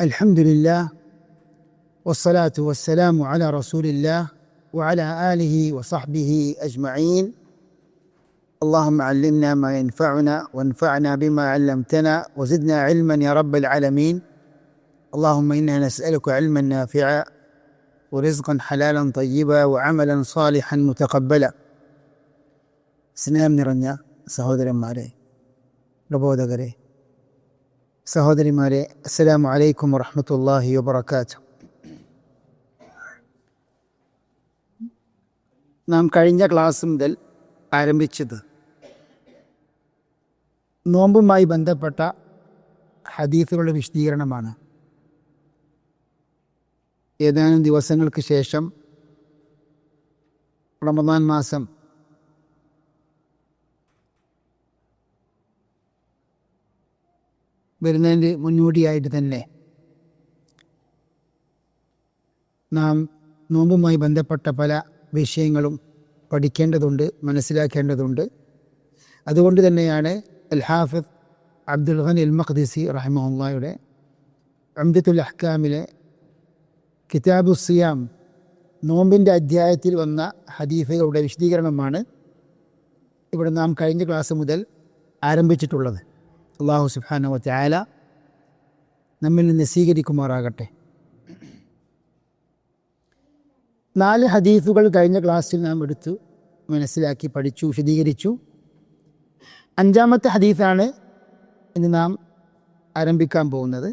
الحمد لله والصلاة والسلام على رسول الله وعلى آله وصحبه أجمعين. اللهم علمنا ما ينفعنا وانفعنا بما علمتنا وزدنا علما يا رب العالمين. اللهم إنا نسألك علما نافعا ورزقا حلالا طيبا وعملا صالحا متقبلا. സ്നേഹം നിറഞ്ഞ സഹോദരന്മാരെ, പ്രബോധകരെ, സഹോദരിമാരെ, അസ്സലാമു അലൈക്കും വറഹ്മത്തുള്ളാഹി വബറകാതുഹു. നാം കഴിഞ്ഞ ക്ലാസ് മുതൽ ആരംഭിച്ചത് നോമ്പുമായി ബന്ധപ്പെട്ട ഹദീസുകളുടെ വിശദീകരണമാണ്. ഏതാനും ദിവസങ്ങൾക്ക് ശേഷം റമദാൻ മാസം വരുന്നതിന് മുന്നോടിയായിട്ട് തന്നെ നാം നോമ്പുമായി ബന്ധപ്പെട്ട പല വിഷയങ്ങളും പഠിക്കേണ്ടതുണ്ട്, മനസ്സിലാക്കേണ്ടതുണ്ട്. അതുകൊണ്ട് തന്നെയാണ് അൽ ഹാഫിദ് അബ്ദുൽ ഗനി അൽ മഖ്ദിസി റഹിമഹുല്ലാഹയുടെ ഉംദത്തുൽ അഹ്കാമിലെ കിതാബു സിയാം നോമ്പിൻ്റെ അധ്യായത്തിൽ വന്ന ഹദീസുകളുടെ വിശദീകരണമാണ് ഇവിടെ നാം കഴിഞ്ഞ ക്ലാസ് മുതൽ ആരംഭിച്ചിട്ടുള്ളത്. അല്ലാഹു സുബ്ഹാനഹു വ തആല നമ്മിൽ നിന്ന് സ്വീകരിക്കുമാറാകട്ടെ. 4 ഹദീസുകൾ കഴിഞ്ഞ ക്ലാസ്സിൽ നാം എടുത്തു, മനസ്സിലാക്കി, പഠിച്ചു, വിശദീകരിച്ചു. 5-ാമത്തെ ഹദീസാണ് ഇന്ന് നാം ആരംഭിക്കാൻ പോകുന്നത്.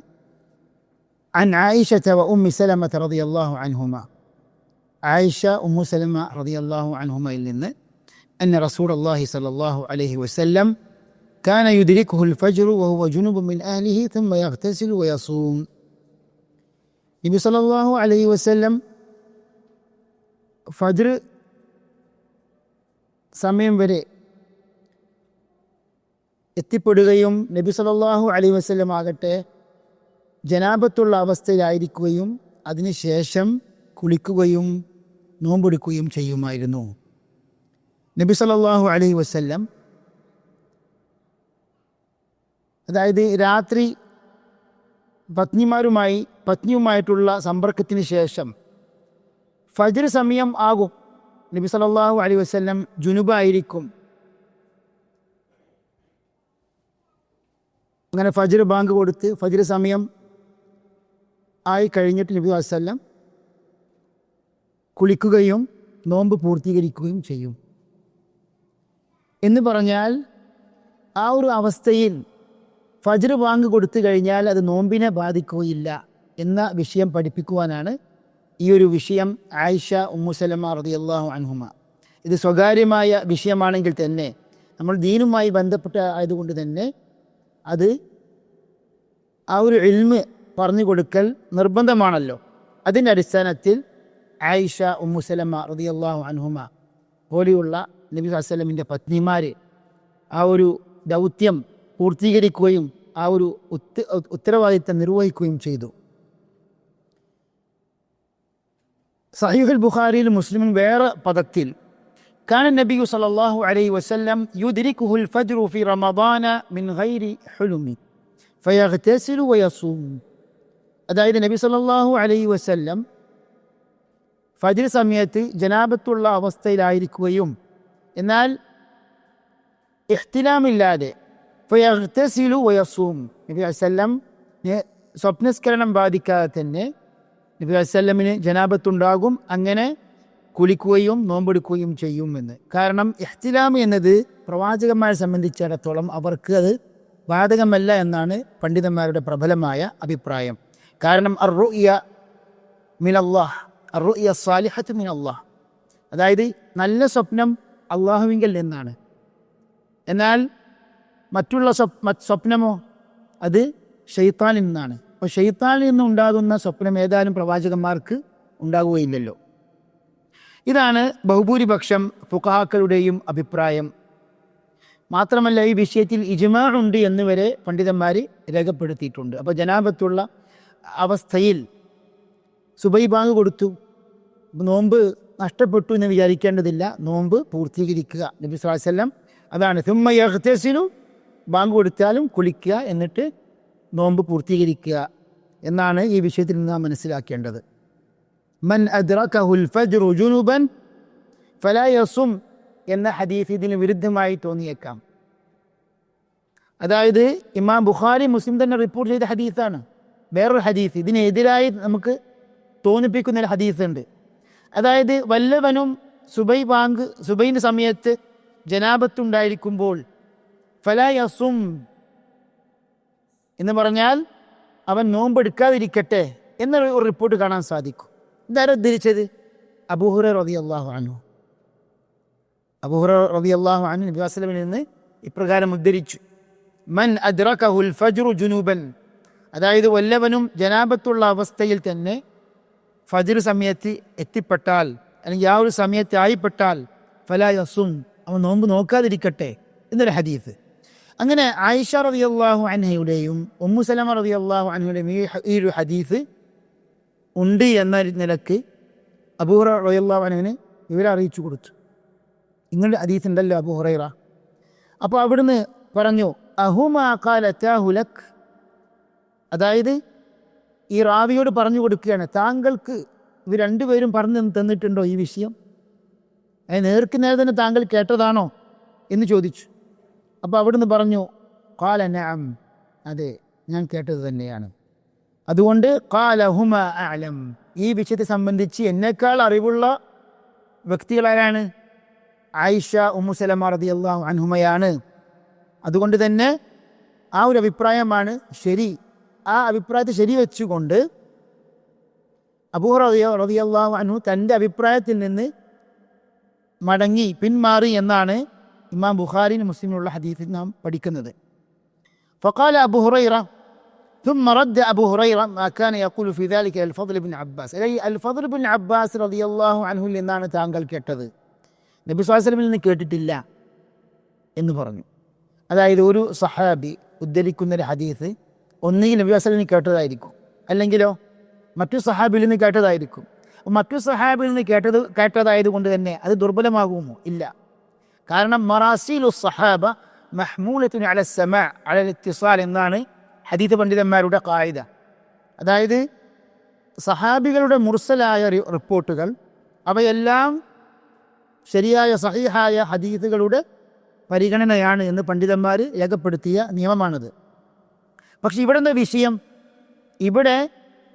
അൻ ആയിഷത വ ഉമ്മി സലമത റളിയല്ലാഹു അൻഹുമ, ആയിഷ ഉമ്മു സലമ റളിയല്ലാഹു അൻഹുമയിൽ നിന്ന് അന്ന റസൂലുള്ളാഹി സ്വല്ലല്ലാഹു അലൈഹി വസല്ലം كان يدركه الفجر وهو جنب من أهله ثم يغتسل ويصوم. നബി സല്ലല്ലാഹു അലൈഹി വസല്ലം ഫജ്ർ സമയം വരെ എത്തിപ്പെടുകയും നബി സല്ലല്ലാഹു അലൈഹി വസല്ലം ആകട്ടെ ജനാബത്തുള്ള അവസ്ഥയിലായിരിക്കുകയും അതിനുശേഷം കുളിക്കുകയും നോമ്പെടുക്കുകയും ചെയ്യുമായിരുന്നു. നബി സല്ലല്ലാഹു അലൈഹി വസല്ലം, അതായത് രാത്രി പത്നിയുമായിട്ടുള്ള സമ്പർക്കത്തിന് ശേഷം ഫജ്ർ സമയം ആകും. നബി സല്ലല്ലാഹു അലൈഹി വസല്ലം ജുനുബായിരിക്കും. അങ്ങനെ ഫജ്ർ ബാങ്ക് കൊടുത്ത് ഫജ്ർ സമയം ആയി കഴിഞ്ഞിട്ട് നബി സല്ലല്ലാഹു അലൈഹി വസല്ലം കുളിക്കുകയും നോമ്പ് പൂർത്തീകരിക്കുകയും ചെയ്യും. എന്ന് പറഞ്ഞാൽ ആ ഒരു അവസ്ഥയിൽ ഫജ്ർ ബാങ്ക് കൊടുത്തു കഴിഞ്ഞാൽ അത് നോമ്പിനെ ബാധിക്കുകയില്ല എന്ന വിഷയം പഠിപ്പിക്കുവാനാണ് ഈ ഒരു വിഷയം ആയിഷ ഉമ്മു സലമ റളിയല്ലാഹു അൻഹുമ. ഇത് സ്വകാര്യമായ വിഷയമാണെങ്കിൽ തന്നെ നമ്മൾ ദീനുമായി ബന്ധപ്പെട്ട ആയതുകൊണ്ട് തന്നെ അത് ആ ഒരു ഇൽമ് പറഞ്ഞു കൊടുക്കൽ നിർബന്ധമാണല്ലോ. അതിൻ്റെ അടിസ്ഥാനത്തിൽ ആയിഷ ഉമ്മു സലമ റളിയല്ലാഹു അൻഹുമ പോലെയുള്ള നബി സല്ലല്ലാഹു അലൈഹി വസല്ലമിൻ്റെ പത്നിമാർ ആ ഒരു ദൗത്യം പൂർത്തീകരിക്കുകയും ആ ഒരു ഉത്തരവാദിത്തം നിർവഹിക്കുകയും ചെയ്തു. സഹീഹുൽ ബുഖാരിയിൽ മുസ്ലിമിൻ വേറെ പദത്തിൽ കാന നബിയു സല്ലല്ലാഹു അലൈഹി വസല്ലം യുദ്രിക്കുഹുൽ ഫജ്റു ഫി റമദാന മിൻ ഗൈരി ഹുലുമി ഫയഗ്തസിലു വയസൂം. അതായത് നബി സല്ലല്ലാഹു അലൈഹി വസല്ലം ഫജ്ർ സമയത്ത് ജനാബത്തുള്ള അവസ്ഥയിലായിരിക്കുകയും എന്നാൽ ഇഹ്തിലാമില്ലാതെ ഫയഗ്തസിലു വയസൂം, നബി വസല്ലം സ്വപ്നസ്കരണം ബാധിക്കാതെ തന്നെ നബി വസല്ലമിന് ജനാബത്തുണ്ടാകും. അങ്ങനെ കുളിക്കുകയും നോമ്പെടുക്കുകയും ചെയ്യുമെന്ന്. കാരണം ഇഹ്തിലാം എന്നത് പ്രവാചകന്മാരെ സംബന്ധിച്ചിടത്തോളം അവർക്ക് അത് ബാധകമല്ല എന്നാണ് പണ്ഡിതന്മാരുടെ പ്രബലമായ അഭിപ്രായം. കാരണം അർ-റുഅ്യ മിനല്ലാഹ്, അർ-റുഅ്യ സ്വാലിഹത്ത് മിനല്ലാഹ്, അതായത് നല്ല സ്വപ്നം അള്ളാഹുവിങ്കൽ നിന്നാണ്. എന്നാൽ മറ്റുള്ള സ്വപ്നമോ അത് ശൈത്താനിൽ നിന്നാണ്. അപ്പോൾ ശൈത്താനിൽ നിന്ന് ഉണ്ടാകുന്ന സ്വപ്നം ഏതാനും പ്രവാചകന്മാർക്ക് ഉണ്ടാകുകയില്ലല്ലോ. ഇതാണ് ബഹുഭൂരിപക്ഷം ഫുഖഹാക്കളുടെയും അഭിപ്രായം. മാത്രമല്ല ഈ വിഷയത്തിൽ ഇജ്മാ ഉണ്ട് എന്ന് വരെ പണ്ഡിതന്മാർ രേഖപ്പെടുത്തിയിട്ടുണ്ട്. അപ്പോൾ ജനാബത്തുള്ള അവസ്ഥയിൽ സുബഹി ബാങ്ക് കൊടുത്തു, നോമ്പ് നഷ്ടപ്പെട്ടു എന്ന് വിചാരിക്കേണ്ടതില്ല, നോമ്പ് പൂർത്തീകരിക്കുക. നബി സ്വല്ലല്ലാഹു അലൈഹി വസല്ലം അതാണ് സുമ്മ യഗ്തസിലു, ബാങ്ക് കൊടുത്താലും കുളിക്കുക, എന്നിട്ട് നോമ്പ് പൂർത്തീകരിക്കുക എന്നാണ് ഈ വിഷയത്തിൽ നിന്ന് നാം മനസ്സിലാക്കേണ്ടത്. മൻ അദ്റകഹുൽ ഫജ്റു ജുനുബൻ ഫലാ യസും എന്ന ഹദീസ് ഇതിന് വിരുദ്ധമായി തോന്നിയേക്കാം. അതായത് ഇമാം ബുഖാരി മുസ്ലിം തന്നെ റിപ്പോർട്ട് ചെയ്ത ഹദീസാണ്. വേറൊരു ഹദീസ് ഇതിനെതിരായി നമുക്ക് തോന്നിപ്പിക്കുന്ന ഒരു ഹദീസുണ്ട്. അതായത് വല്ലവനും സുബൈൻ്റെ സമയത്ത് ജനാബത്തുണ്ടായിരിക്കുമ്പോൾ ഫലാ യസും എന്ന് പറഞ്ഞാൽ അവൻ നോമ്പെടുക്കാതിരിക്കട്ടെ എന്നൊരു റിപ്പോർട്ട് കാണാൻ സാധിക്കും. ഇതാരും ഉദ്ധരിച്ചത്? അബൂ ഹുറൈറ റളിയല്ലാഹു അൻഹു. അബൂ ഹുറൈറ റളിയല്ലാഹു അൻഹു നബി സ്വല്ലല്ലാഹു അലൈഹി വസല്ലമയിൽ നിന്ന് ഇപ്രകാരം ഉദ്ധരിച്ചു: മൻ അദ്റകഹുൽ ഫജ്റു ജുനൂബൻ, അതായത് വല്ലവനും ജനാബത്തുള്ള അവസ്ഥയിൽ തന്നെ ഫജ്ർ സമയത്ത് എത്തിപ്പെട്ടാൽ അല്ലെങ്കിൽ ആ ഒരു സമയത്ത് ആയിപ്പെട്ടാൽ ഫലാ യസും, അവൻ നോമ്പ് നോക്കാതിരിക്കട്ടെ എന്നൊരു ഹദീസ്. അങ്ങനെ ആയിഷ റളിയല്ലാഹു അൻഹയുടെയും ഉമ്മു സലമ റളിയല്ലാഹു അൻഹയുടെയും ഈ ഒരു ഹദീസ് ഉണ്ട് എന്ന നിലക്ക് അബൂ ഹുറൈറ റളിയല്ലാഹു അൻഹുവിന് ഇവരെ അറിയിച്ചു കൊടുത്തു. ഇങ്ങനെ ഹദീസ് ഉണ്ടല്ലോ അബൂ ഹുറൈറ. അപ്പോൾ അവിടുന്ന് പറഞ്ഞു അഹുമാ ഖാലതാഹു ലക്, അതായത് ഈ റാവിയോട് പറഞ്ഞു കൊടുക്കുകയാണ്, താങ്കൾക്ക് ഇവർ രണ്ടുപേരും പറഞ്ഞു തന്നിട്ടുണ്ടോ ഈ വിഷയം? നേർക്ക് നേരെ തന്നെ താങ്കൾ കേട്ടതാണോ എന്ന് ചോദിച്ചു. അപ്പോൾ അവിടുന്ന് പറഞ്ഞു ഖാല നഅം, അതെ ഞാൻ കേട്ടത് തന്നെയാണ്. അതുകൊണ്ട് ഖാല ഹുമാ അഅലം, ഈ വിഷയത്തെ സംബന്ധിച്ച് എന്നേക്കാൾ അറിവുള്ള വ്യക്തികളാരാണ്? ആയിഷ ഉമ്മു സലമ റളിയല്ലാഹു അൻഹുമയാണ്. അതുകൊണ്ട് തന്നെ ആ ഒരു അഭിപ്രായമാണ് ശരി. ആ അഭിപ്രായത്തെ ശരിവെച്ചുകൊണ്ട് അബൂ ഹുറൈറ റളിയല്ലാഹു അൻഹു തൻ്റെ അഭിപ്രായത്തിൽ നിന്ന് പിന്മാറി എന്നാണ് ഇമാം ബുഖാരി മുസ്ലിമിലുള്ള ഹദീസിൽ നാം പഠിക്കുന്നത്. ഫഖാല അബൂ ഹുറൈറ ثم رد أبو هريرة ما كان يقول في ذلك الفضل بن عباس. الفضل بن عباس رضي الله عنه എന്നാണ് താങ്കൾ കേട്ടത്, നബി സ്വല്ലല്ലാഹു അലൈഹി വസല്ലമയിൽ നിന്ന് കേട്ടിട്ടില്ല എന്ന് പറഞ്ഞു. അതായത് ഒരു സഹാബി ഉദ്ധരിക്കുന്നൊരു ഹദീസ് ഒന്നുകിൽ നബി സ്വല്ലല്ലാഹു അലൈഹി വസല്ലമയിൽ കേട്ടതായിരിക്കും, അല്ലെങ്കിലോ മറ്റു സഹാബിയിൽ നിന്ന് കേട്ടതായിരിക്കും. മറ്റു സഹാബിയിൽ നിന്ന് കേട്ടതായത് കൊണ്ട് തന്നെ അത് ദുർബലമാകുമോ? ഇല്ല. കാരണം മറാസീലു സഹാബ മഹ്മൂലത്തുൻ അല സമാ അലൽ ഇത്തിസാൽ എന്നാണ് ഹദീസ് പണ്ഡിതന്മാരുടെ ഖായിദ. അതായത് സഹാബികളുടെ മുർസലായ റിപ്പോർട്ടുകൾ അവയെല്ലാം ശരിയായ സഹീഹായ ഹദീസുകളുടെ പരിഗണനയാണ് എന്ന് പണ്ഡിതന്മാർ രേഖപ്പെടുത്തിയ നിയമമാണത്. പക്ഷെ ഇവിടെ എന്താ വിഷയം? ഇവിടെ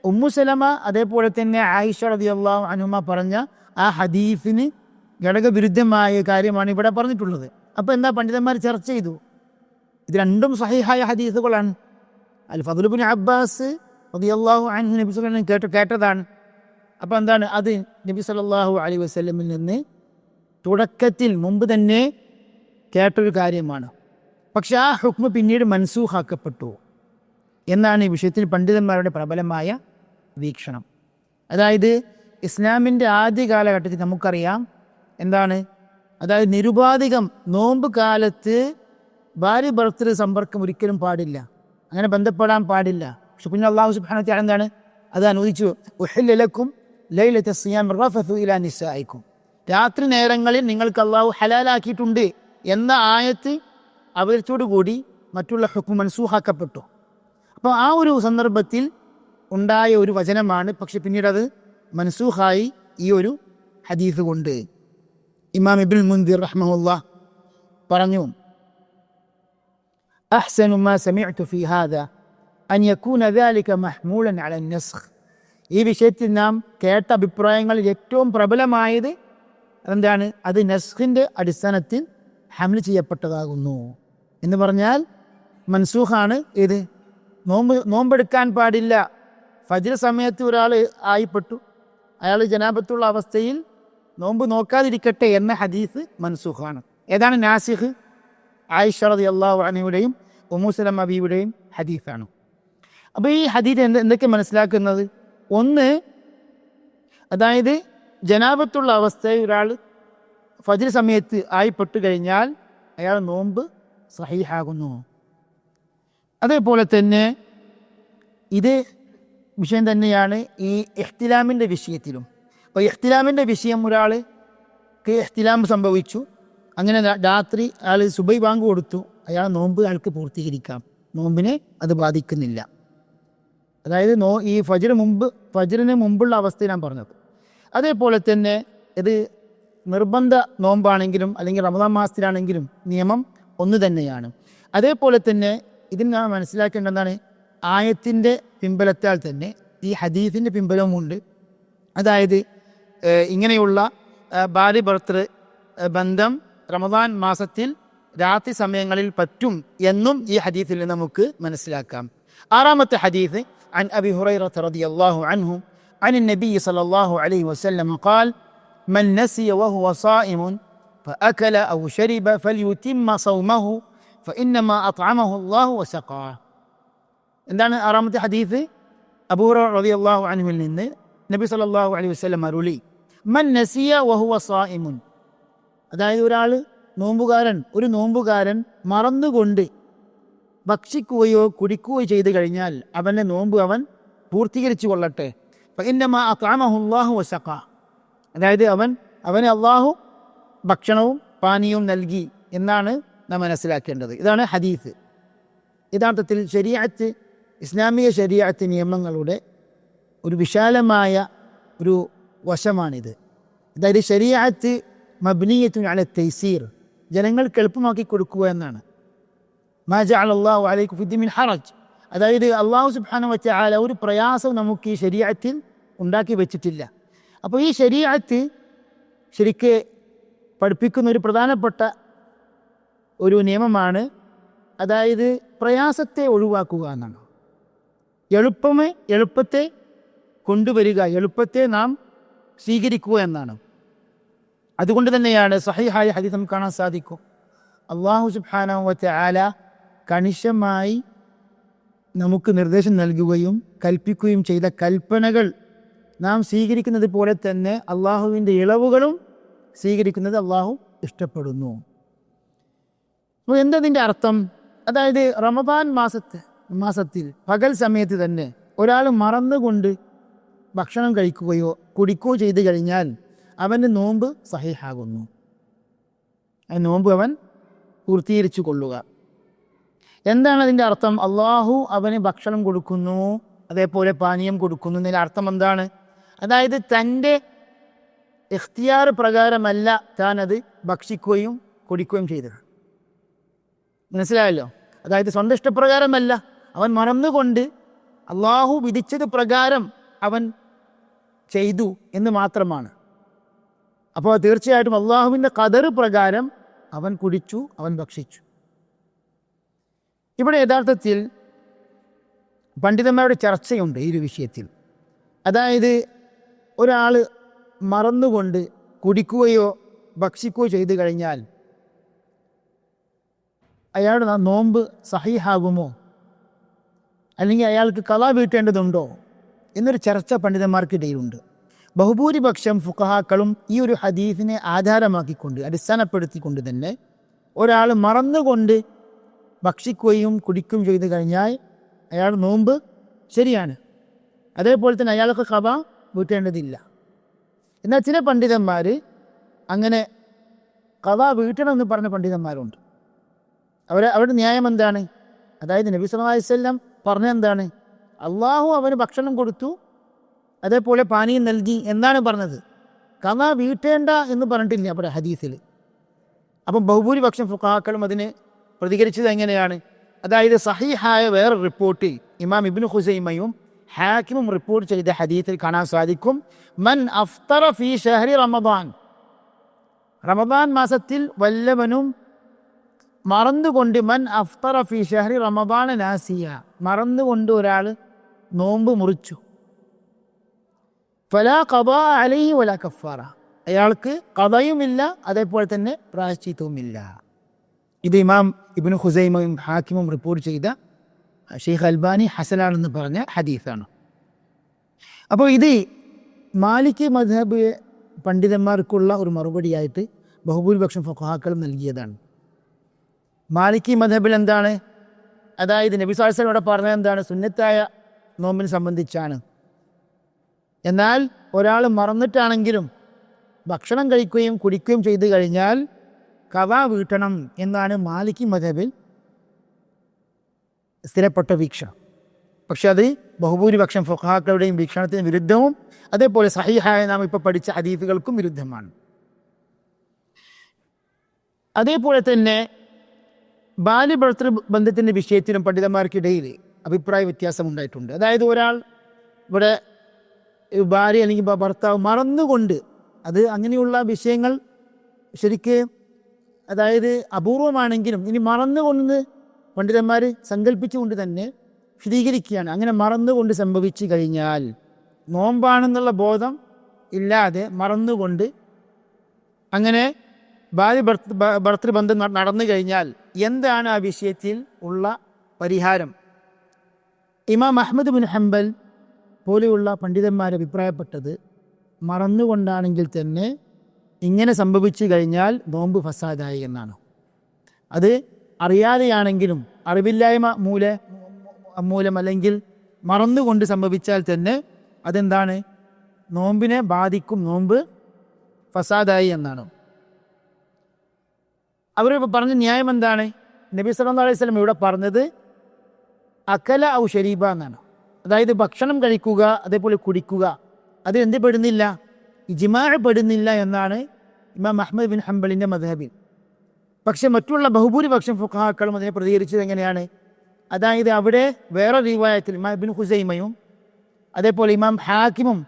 ഉമ്മു സലമ അതേപോലെ തന്നെ ആയിഷ റളിയല്ലാഹു അൻഹുമ പറഞ്ഞ ആ ഹദീസിന് ഘടകവിരുദ്ധമായ കാര്യമാണ് ഇവിടെ പറഞ്ഞിട്ടുള്ളത്. അപ്പോൾ എന്താ പണ്ഡിതന്മാർ ചർച്ച ചെയ്തു? ഇത് രണ്ടും സഹീഹായ ഹദീസുകളാണ്. അൽ ഫദ്ൽ ഇബ്നു അബ്ബാസ് റളിയല്ലാഹു അൻഹു നബി സല്ലല്ലാഹു അലൈഹി വസല്ലം കേട്ടതാണ്. അപ്പോൾ എന്താണ് അത്? നബി സല്ലല്ലാഹു അലൈഹി വസല്ലമിൽ നിന്ന് തുടക്കത്തിൽ മുമ്പ് തന്നെ കേട്ടൊരു കാര്യമാണ്. പക്ഷെ ആ ഹുക്മ പിന്നീട് മൻസൂഖാക്കപ്പെട്ടു എന്നാണ് ഈ വിഷയത്തിൽ പണ്ഡിതന്മാരുടെ പ്രബലമായ വീക്ഷണം. അതായത് ഇസ്ലാമിൻ്റെ ആദ്യ കാലഘട്ടത്തിൽ നമുക്കറിയാം എന്താണ്, അതായത് നിരുപാധികം നോമ്പ് കാലത്ത് ഭാര്യ ഭർത്തൃ സമ്പർക്കം ഒരിക്കലും പാടില്ല, അങ്ങനെ ബന്ധപ്പെടാൻ പാടില്ല. പക്ഷെ പിന്നെ അല്ലാഹു സുബ്ഹാനഹു വ തആല എന്താണ് അത് അനുവദിച്ചു. ഉഹില്ല ലക്കും ലൈലത സിയാം റഫതു ഇലാ നിസായിക്കും, രാത്രി നേരങ്ങളിൽ നിങ്ങൾക്ക് അള്ളാഹു ഹലാലാക്കിയിട്ടുണ്ട് എന്ന ആയത്ത് അവതരിച്ചോടുകൂടി മറ്റുള്ള ഹുക്ം മൻസൂഹാക്കപ്പെട്ടു. അപ്പോൾ ആ ഒരു സന്ദർഭത്തിൽ ഉണ്ടായ ഒരു വചനമാണ്. പക്ഷെ പിന്നീട് അത് മൻസൂഹായി ഈ ഒരു ഹദീസ് കൊണ്ട്. ഇമാം ഇബ്നുൽ മുൻദിർ റഹ്മഹുല്ലാഹ് പറഞ്ഞു അഹ്സനു മാ സമിഅ്തു ഫീ ഹാദാ അൻ യകൂന ദാലിക മഹ്മൂലൻ അല നസ്ഖ്. ഈ വിഷയത്തിൽ നാം കേട്ട അഭിപ്രായങ്ങളിൽ ഏറ്റവും പ്രബലമായത് എന്താണ്? അത് നസ്ഖിൻ്റെ അടിസ്ഥാനത്തിൽ ഹംൽ ചെയ്യപ്പെട്ടതാകുന്നു എന്ന് പറഞ്ഞാൽ മൻസൂഖാണ്. ഏത്? നോമ്പെടുക്കാൻ പാടില്ല. ഫജ്ർ സമയത്ത് ഒരാൾ ആയിപ്പെട്ടു, അയാൾ ജനാബത്തുള്ള അവസ്ഥയിൽ നോമ്പ് നോക്കാതിരിക്കട്ടെ എന്ന ഹദീസ് മൻസൂഖാണ്. ഏതാണ് നാസിഖ്? ആയിഷ റളിയല്ലാഹു അൻഹയുടെയും ഉമ്മു സലമ ബീവിയുടെയും ഹദീസാണ്. അപ്പോൾ ഈ ഹദീസ് എന്തൊക്കെ മനസ്സിലാക്കുന്നത്? ഒന്ന്, അതായത് ജനാബത്തുള്ള അവസ്ഥയിൽ ഒരാൾ ഫജ്ർ സമയത്ത് ആയിപ്പെട്ടു കഴിഞ്ഞാൽ അയാൾ നോമ്പ് സഹീഹാകുന്നു. അതേപോലെ തന്നെ ഇത് വിഷയം തന്നെയാണ് ഈ ഇഹ്തിലാമിൻ്റെ വിഷയത്തിലും. അപ്പോൾ ഇഹ്തിലാമിൻ്റെ വിഷയം, ഒരാൾക്ക് ഇഹ്തിലാം സംഭവിച്ചു, അങ്ങനെ രാത്രി അയാൾ സുബൈ ബാങ്ക് കൊടുത്തു, അയാൾ നോമ്പ് അയാൾക്ക് പൂർത്തീകരിക്കാം, നോമ്പിനെ അത് ബാധിക്കുന്നില്ല. അതായത് ഈ ഫജ്റിന് മുമ്പുള്ള അവസ്ഥ ഞാൻ പറഞ്ഞത്. അതേപോലെ തന്നെ ഇത് നിർബന്ധ നോമ്പാണെങ്കിലും അല്ലെങ്കിൽ റമദാൻ മാസത്തിലാണെങ്കിലും നിയമം ഒന്ന് തന്നെയാണ്. അതേപോലെ തന്നെ ഇതിന് നാം മനസ്സിലാക്കേണ്ടതാണ്, ആയത്തിൻ്റെ പിൻബലത്താൽ തന്നെ ഈ ഹദീസിൻ്റെ പിൻബലവുമുണ്ട്. അതായത് ഇങ്ങനെയുള്ള ഭാര്യ ഭർത്തൃ ബന്ധം റമദാൻ മാസത്തിൽ രാത്രി സമയങ്ങളിൽ പറ്റും എന്നും ഈ ഹദീസിൽ നിന്ന് നമുക്ക് മനസ്സിലാക്കാം. ആറാമത്തെ ഹദീസ് عن أبي هريرة رضي الله عنه عن النبي صلى الله عليه وسلم قال من نسي وهو صائم فأكل أو شرب فليتم صومه فإنما أطعمه الله وسقاه. എന്താണ് ആറാമത്തെ ഹദീസ്? അബൂ ഹുറൈറ റളിയല്ലാഹു അൻഹുവിൽ നിന്ന് നബി സല്ലല്ലാഹു അലൈഹി വസല്ലം അരുളി, മൻ നസിയ വഹുവ സായിമുൻ, അതായത് ഒരു നോമ്പുകാരൻ മറന്നുകൊണ്ട് ഭക്ഷിക്കുകയോ കുടിക്കുകയോ ചെയ്തു കഴിഞ്ഞാൽ അവൻ്റെ നോമ്പ് അവൻ പൂർത്തീകരിച്ചു കൊള്ളട്ടെ. ഫഇന്നമാ അത്അമഹു അല്ലാഹു വസഖാ, അതായത് അവന് അള്ളാഹു ഭക്ഷണവും പാനീയവും നൽകി എന്നാണ് നാം മനസ്സിലാക്കേണ്ടത്. ഇതാണ് ഹദീസ്. യഥാർത്ഥത്തിൽ ഇസ്ലാമിക ശരീഅത്ത് നിയമങ്ങളുടെ ഒരു വിശാലമായ ഒരു വശമാണിത്. അതായത് ശരീഅത്ത് മബ്നിയത്തുൻ അല തൈസീർ, ജനങ്ങൾക്ക് എളുപ്പമാക്കി കൊടുക്കുക എന്നാണ്. മാ ജഅലല്ലാഹു അലൈക്കും ഫിദ്ദീനി മിൻ ഹറജ്, അതായത് അള്ളാഹു സുബ്ഹാനഹു വതആല ഒരു പ്രയാസം നമുക്ക് ഈ ശരീഅത്തിൽ ഉണ്ടാക്കി വെച്ചിട്ടില്ല. അപ്പോൾ ഈ ശരീഅത്ത് ശരിക്ക് പഠിപ്പിക്കുന്ന ഒരു പ്രധാനപ്പെട്ട ഒരു നിയമമാണ്, അതായത് പ്രയാസത്തെ ഒഴിവാക്കുക എന്നാണ്. എളുപ്പത്തെ കൊണ്ടുവരിക, എളുപ്പത്തെ നാം സ്വീകരിക്കുക എന്നാണ്. അതുകൊണ്ട് തന്നെയാണ് സഹീഹായ ഹദീസ് നമുക്ക് കാണാൻ സാധിക്കും, അല്ലാഹു സുബ്ഹാനഹു വതആല കണിശമായി നമുക്ക് നിർദ്ദേശം നൽകുകയും കൽപ്പിക്കുകയും ചെയ്ത കൽപ്പനകൾ നാം സ്വീകരിക്കുന്നത് പോലെ തന്നെ അള്ളാഹുവിൻ്റെ ഇളവുകളും സ്വീകരിക്കുന്നത് അള്ളാഹു ഇഷ്ടപ്പെടുന്നു. അപ്പോൾ എന്തതിൻ്റെ അർത്ഥം? അതായത് റമദാൻ മാസത്തിൽ പകൽ സമയത്ത് തന്നെ ഒരാൾ മറന്നുകൊണ്ട് ഭക്ഷണം കഴിക്കുകയോ കുടിക്കുകയോ ചെയ്തു കഴിഞ്ഞാൽ അവൻ്റെ നോമ്പ് സഹീഹാകുന്നു. ആ നോമ്പ് അവൻ പൂർത്തീകരിച്ചു കൊള്ളുക. എന്താണ് അതിൻ്റെ അർത്ഥം? അള്ളാഹു അവന് ഭക്ഷണം കൊടുക്കുന്നു, അതേപോലെ പാനീയം കൊടുക്കുന്നു എന്നതിൻ്റെ അർത്ഥം എന്താണ്? അതായത് തൻ്റെ ഇഖ്തിയാർ പ്രകാരമല്ല താൻ അത് ഭക്ഷിക്കുകയും കുടിക്കുകയും ചെയ്തത്. മനസ്സിലായല്ലോ? അതായത് സ്വന്തം ഇഷ്ടപ്രകാരമല്ല, അവൻ മറന്നുകൊണ്ട് അള്ളാഹു വിധിച്ചത് പ്രകാരം അവൻ ചെയ്തു എന്ന് മാത്രമാണ്. അപ്പോൾ തീർച്ചയായിട്ടും അള്ളാഹുവിൻ്റെ ഖദർ പ്രകാരം അവൻ കുടിച്ചു, അവൻ ഭക്ഷിച്ചു. ഇവിടെ യഥാർത്ഥത്തിൽ പണ്ഡിതന്മാരുടെ ചർച്ചയുണ്ട് ഈ ഒരു വിഷയത്തിൽ. അതായത് ഒരാൾ മറന്നുകൊണ്ട് കുടിക്കുകയോ ഭക്ഷിക്കുകയോ ചെയ്തു കഴിഞ്ഞാൽ അയാളുടെ നോമ്പ് സഹീഹാകുമോ, അല്ലെങ്കിൽ അയാൾക്ക് ഖളാ വീട്ടേണ്ടതുണ്ടോ എന്നൊരു ചർച്ച പണ്ഡിതന്മാർക്കിടയിലുണ്ട്. ബഹുഭൂരിപക്ഷം ഫുഖഹാക്കളും ഈ ഒരു ഹദീസിനെ ആധാരമാക്കിക്കൊണ്ട് അടിസ്ഥാനപ്പെടുത്തിക്കൊണ്ട് തന്നെ ഒരാൾ മറന്നുകൊണ്ട് ഭക്ഷിക്കുകയും കുടിക്കുകയും ചെയ്തു കഴിഞ്ഞാൽ അയാൾ നോമ്പ് ശരിയാണ്, അതേപോലെ തന്നെ അയാൾക്ക് ഖളാ വീട്ടേണ്ടതില്ല. എന്നാൽ ചില പണ്ഡിതന്മാർ അങ്ങനെ ഖളാ വീട്ടണമെന്ന് പറഞ്ഞ പണ്ഡിതന്മാരുണ്ട്. അവരുടെ ന്യായം എന്താണ്? അതായത് നബി സല്ലല്ലാഹു അലൈഹി വസല്ലം പറഞ്ഞെന്താണ്? അള്ളാഹു അവന് ഭക്ഷണം കൊടുത്തു, അതേപോലെ പാനീയം നൽകി എന്നാണ് പറഞ്ഞത്. ഖളാ വീട്ടേണ്ട എന്ന് പറഞ്ഞിട്ടില്ല അവിടെ ഹദീസിൽ. അപ്പം ബഹുഭൂരിപക്ഷം ഫുഖഹാക്കളും അതിന് പ്രതികരിച്ചത് എങ്ങനെയാണ്? അതായത് സഹീഹായ വേറെ റിപ്പോർട്ടിൽ ഇമാം ഇബ്നു ഖുസൈമയും ഹാക്കിമും റിപ്പോർട്ട് ചെയ്ത ഹദീസിൽ കാണാൻ സാധിക്കും, മൻ അഫ്തറ ഫീ ഷഹ്രി റമദാൻ മാസത്തിൽ വല്ലവനും മറന്നുകൊണ്ട്, മൻ അഫ്തറ ഫീ ഷഹ്രി റമദാന നാസിയ, മറന്നുകൊണ്ട് ഒരാൾ നോമ്പ് മുറിച്ചു, ഫലാ ഖദാ അലൈഹി വലാ കഫാറ, അയാൾക്ക് ഖദയുമില്ല അതേപോലെ തന്നെ പ്രായശ്ചിത്തവുമില്ല. ഇത് ഇമാം ഇബ്നു ഖുസൈമയും ഹാക്കിമും റിപ്പോർട്ട് ചെയ്ത ഷെയ്ഖ് അൽബാനി ഹസനാണെന്ന് പറഞ്ഞ ഹദീസാണ്. അപ്പോൾ ഇത് മാലിക്കി മദ്ഹബ് പണ്ഡിതന്മാർക്കുള്ള ഒരു മറുപടിയായിട്ട് ബഹുഭൂരിപക്ഷം ഫുഖഹാക്കളും നൽകിയതാണ്. മാലിക്കി മദ്ഹബിൽ എന്താണ്? അതായത് നബി സ്വല്ലല്ലാഹു അലൈഹി വസല്ലം ഇവിടെ പറഞ്ഞത് എന്താണ്? സുന്നത്തായ നോമ്പിനെ സംബന്ധിച്ചാണ്. എന്നാൽ ഒരാൾ മറന്നിട്ടാണെങ്കിലും ഭക്ഷണം കഴിക്കുകയും കുടിക്കുകയും ചെയ്തു കഴിഞ്ഞാൽ ഖളാ വീട്ടണം എന്നാണ് മാലിക്കി മദ്ഹബിൽ സ്ഥിരപ്പെട്ട വീക്ഷണം. പക്ഷെ അത് ബഹുഭൂരിപക്ഷം ഫുഖഹാക്കളുടെയും വീക്ഷണത്തിന് വിരുദ്ധവും അതേപോലെ സഹീഹായ നാം ഇപ്പോൾ പഠിച്ച ഹദീസുകൾക്കും വിരുദ്ധമാണ്. അതേപോലെ തന്നെ ബാല്യഭർത്തൃ ബന്ധത്തിൻ്റെ വിഷയത്തിലും പണ്ഡിതന്മാർക്കിടയിൽ അഭിപ്രായ വ്യത്യാസം ഉണ്ടായിട്ടുണ്ട്. അതായത് ഒരാൾ ഇവിടെ ഭാര്യ അല്ലെങ്കിൽ ഭർത്താവ് മറന്നുകൊണ്ട്, അത് അങ്ങനെയുള്ള വിഷയങ്ങൾ ശരിക്ക് അതായത് അപൂർവമാണെങ്കിലും ഇനി മറന്നുകൊണ്ട് പണ്ഡിതന്മാർ സങ്കല്പിച്ചുകൊണ്ട് തന്നെ സ്ഥിരീകരിക്കുകയാണ്. അങ്ങനെ മറന്നുകൊണ്ട് സംഭവിച്ചു കഴിഞ്ഞാൽ, നോമ്പാണെന്നുള്ള ബോധം ഇല്ലാതെ മറന്നുകൊണ്ട് അങ്ങനെ ഭർത്തൃബന്ധം നടന്നു കഴിഞ്ഞാൽ എന്താണ് ആ വിഷയത്തിൽ ഉള്ള പരിഹാരം? ഇമാം അഹ്മദ് ബിൻ ഹംബൽ പോലെയുള്ള പണ്ഡിതന്മാർ അഭിപ്രായപ്പെട്ടത്, മറന്നുകൊണ്ടാണെങ്കിൽ തന്നെ ഇങ്ങനെ സംഭവിച്ചു കഴിഞ്ഞാൽ നോമ്പ് ഫസാദായി എന്നാണ്. അത് അറിയാതെയാണെങ്കിലും അറിവില്ലായ്മ മൂലം അല്ലെങ്കിൽ മറന്നുകൊണ്ട് സംഭവിച്ചാൽ തന്നെ അതെന്താണ്? നോമ്പിനെ ബാധിക്കും, നോമ്പ് ഫസാദായി എന്നാണ്. അവർ പറഞ്ഞ ന്യായം എന്താണ്? നബി സല്ലല്ലാഹു അലൈഹി വസല്ലം ഇവിടെ പറഞ്ഞത് അക്കല ഔ ഷരീബ എന്നാണ്. അതായത് ഭക്ഷണം കഴിക്കുക, അതേപോലെ കുടിക്കുക, അത് എന്ത് പെടുന്നില്ല? ഇജ്മാഅ് പെടുന്നില്ല എന്നാണ് ഇമാം അഹ്മദ് ബിൻ ഹംബലിൻ്റെ മദ്ഹബിൽ. പക്ഷെ മറ്റുള്ള ബഹുഭൂരിപക്ഷം ഫുഖഹാക്കളും അതിനെ പ്രതികരിച്ചത് എങ്ങനെയാണ്? അതായത് അവിടെ വേറെ റിവായത്തിൽ ഇമാം ഇബ്നു ഖുസൈമയും അതേപോലെ ഇമാം ഹാക്കിമും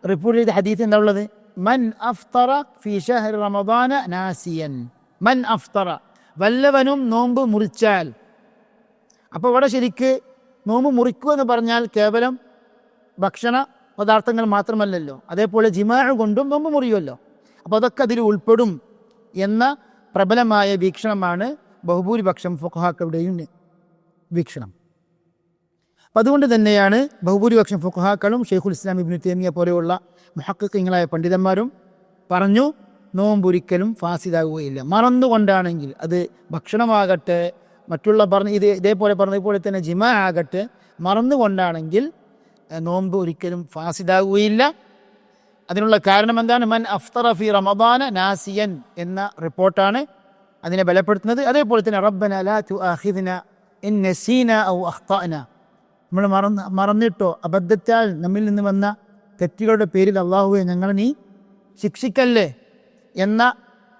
റിപ്പോർട്ട് ചെയ്ത ഹദീസ് എന്താ ഉള്ളത്? മൻ അഫ്തറ ഫീ ഷഹ്രി റമദാന നാസിയൻ, മൻ അഫ്തറ, വല്ലവനും നോമ്പ് മുറിച്ചാൽ. അപ്പോൾ ഇവിടെ ശരിക്ക് നോമ്പ് മുറിക്കുക എന്ന് പറഞ്ഞാൽ കേവലം ഭക്ഷണ പദാർത്ഥങ്ങൾ മാത്രമല്ലല്ലോ, അതേപോലെ ജിമാഅ് കൊണ്ടും നോമ്പ് മുറിയുമല്ലോ. അപ്പോൾ അതൊക്കെ അതിൽ ഉൾപ്പെടും എന്ന പ്രബലമായ വീക്ഷണമാണ് ബഹുഭൂരിപക്ഷം ഫുഖഹാക്കളുടെയും വീക്ഷണം. അപ്പം അതുകൊണ്ട് തന്നെയാണ് ബഹുഭൂരിപക്ഷം ഫുഖഹാക്കളും ഷെയ്ഖുൽ ഇസ്ലാം ഇബ്നു തൈമിയ്യ പോലെയുള്ള മുഹഖിഖീങ്ങളായ പണ്ഡിതന്മാരും പറഞ്ഞു നോമ്പൊരിക്കലും ഫാസിദാകുകയില്ല. മറന്നുകൊണ്ടാണെങ്കിൽ അത് ഭക്ഷണമാകട്ടെ, മറ്റുള്ള ഇതേപോലെ പറഞ്ഞതുപോലെ തന്നെ ജിമാ ആകട്ടെ, മറന്നുകൊണ്ടാണെങ്കിൽ നോമ്പ് ഒരിക്കലും ഫാസിദാകുകയില്ല. അതിനുള്ള കാരണം എന്താണ്? മൻ അഫ്തറ ഫി റമദാന നാസിയൻ എന്ന റിപ്പോർട്ടാണ് അതിനെ ബലപ്പെടുത്തുന്നത്. അതേപോലെ തന്നെ റബ്ബന ലാ തുആഖിദ്ന ഇൻ നസീന ഔ അഖ്തഅന, നമ്മൾ മറന്നിട്ടോ അബദ്ധത്താൽ നമ്മിൽ നിന്ന് വന്ന തെറ്റുകളുടെ പേരിൽ അല്ലാഹുവേ ഞങ്ങളെ നീ ശിക്ഷിക്കല്ലേ എന്ന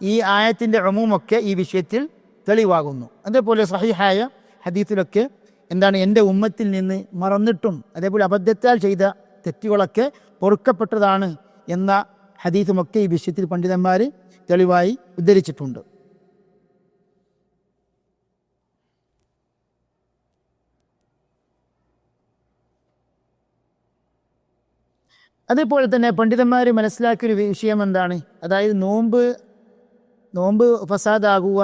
ഈ ആയത്തിൻ്റെ ഉമൂമൊക്കെ ഈ വിഷയത്തിൽ തെളിവാകുന്നു. അതേപോലെ സഹീഹായ ഹദീസിലൊക്കെ എന്താണ്? എൻ്റെ ഉമ്മത്തിൽ നിന്ന് മറന്നിട്ടും അതേപോലെ അബദ്ധത്താൽ ചെയ്ത തെറ്റുകളൊക്കെ പൊറുക്കപ്പെട്ടതാണ് എന്ന ഹദീസുമൊക്കെ ഈ വിഷയത്തിൽ പണ്ഡിതന്മാർ തെളിവായി ഉദ്ധരിച്ചിട്ടുണ്ട്. അതേപോലെ തന്നെ പണ്ഡിതന്മാർ മനസ്സിലാക്കിയൊരു വിഷയം എന്താണ്? അതായത് നോമ്പ് ഫസാദാകുക,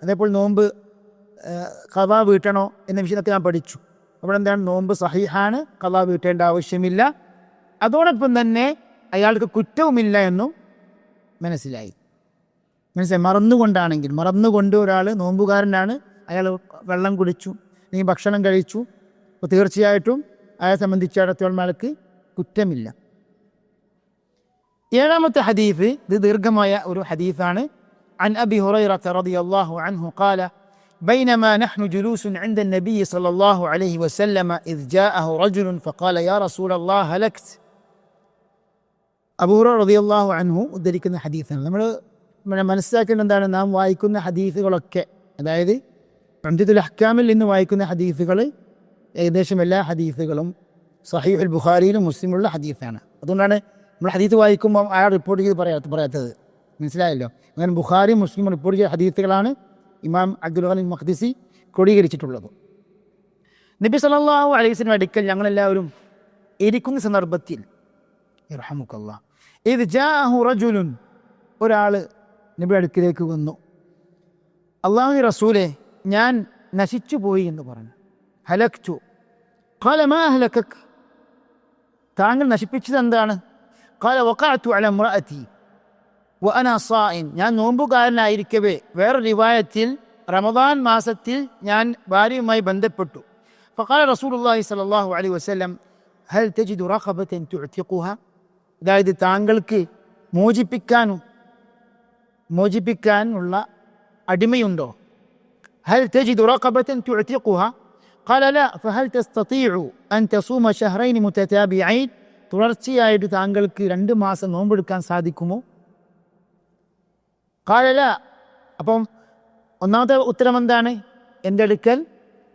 അതേപോലെ നോമ്പ് ഖളാ വീട്ടണോ എന്ന വിഷയത്തൊക്കെ ഞാൻ പഠിച്ചു. അവിടെ എന്താണ്? നോമ്പ് സഹീഹാണ്, ഖളാ വീട്ടേണ്ട ആവശ്യമില്ല. അതോടൊപ്പം തന്നെ അയാൾക്ക് കുറ്റവുമില്ല എന്നും മനസ്സിലായി. മറന്നുകൊണ്ട് ഒരാൾ നോമ്പുകാരനാണ്, അയാൾ വെള്ളം കുടിച്ചു അല്ലെങ്കിൽ ഭക്ഷണം കഴിച്ചു, അപ്പോൾ തീർച്ചയായിട്ടും അയാളെ സംബന്ധിച്ചിടത്തോളം അയാൾക്ക് കുറ്റമില്ല. ഏഴാമത്തെ ഹദീസ്, ഇത് ദീർഘമായ ഒരു ഹദീസാണ്. عن أبي هريرة رضي الله عنه قال بينما نحن جلوس عند النبي صلى الله عليه وسلم إذ جاءه رجل فقال يا رسول الله هلكت. അബൂ ഹുറൈറ റളിയല്ലാഹു അൻഹു ഉദ്ധരിക്കുന്ന ഹദീസാണ്. നമ്മൾ മനസ്സിലാക്കേണ്ട എന്താണ്? നാം വായിക്കുന്ന ഹദീസുകളൊക്കെ, അതായത് ഉംദത്തുൽ അഹ്കാമിൽ നിന്ന് വായിക്കുന്ന ഹദീസുകൾ ഏകദേശം എല്ലാ ഹദീസുകളും സഹീഹുൽ ബുഖാരിയിലും മുസ്ലിമുള്ള ഹദീസാണ്. അതുകൊണ്ടാണ് നമ്മൾ ഹദീസ് വായിക്കുമ്പോൾ അയാൾ റിപ്പോർട്ട് ചെയ്ത് പറയാത്തത്. മനസ്സിലായല്ലോ? അങ്ങനെ ബുഖാരി മുസ്ലിം റിപ്പോർട്ട് ചെയ്ത ഹദീസുകളാണ് ഇമാം അബ്ദുൽ ഖനി മഖ്ദിസി ക്രോഡീകരിച്ചിട്ടുള്ളത്. നബി സല്ലല്ലാഹു അലൈഹി വസല്ലം അടുക്കൽ ഞങ്ങളെല്ലാവരും ഇരിക്കുന്ന സന്ദർഭത്തിൽ ഇർഹമുക്കല്ലാഹ് ഇദ് ജാഅഹു റജുലുൻ, ഒരാൾ നബി അടുക്കിലേക്ക് വന്നു. അല്ലാഹുവിന്റെ റസൂലേ, ഞാൻ നശിച്ചു പോയി എന്ന് പറഞ്ഞു. ഹലക്തു. ഖാല മാ അഹ്ലകക, താങ്കൾ നശിപ്പിച്ചത് എന്താണ്? ഖാല വഖഅതു അലാ ഇംറഅതി വഅനാ സായിൻ, ഞാൻ നോമ്പുകാരനായിരിക്കവേ, വേറെ റിവായത്തിൽ റമദാൻ മാസത്തിൽ ഞാൻ ഭാര്യയുമായി ബന്ധപ്പെട്ടു. ഫഖാല റസൂലുള്ളാഹി സ്വല്ലല്ലാഹു അലൈഹി വസല്ലം ഹൽ തജിദു റഖബതൻ തുഅതിഖുഹ, അതായത് താങ്കൾക്ക് മോചിപ്പിക്കാനുള്ള അടിമയുണ്ടോ? ഹൽ തജിദു റഖബതൻ തുഅതിഖുഹ قال لا فهل تستطيع أن تصوم شهرين متتابعين തുടർച്ചയായിട്ട് താങ്കൾക്ക് 2 മാസം നോമ്പെടുക്കാൻ സാധിക്കുമോ? قال لا. അപ്പം ഒന്നാമത്തെ ഉത്തരം എന്താണ്? എൻ്റെ അടുക്കൽ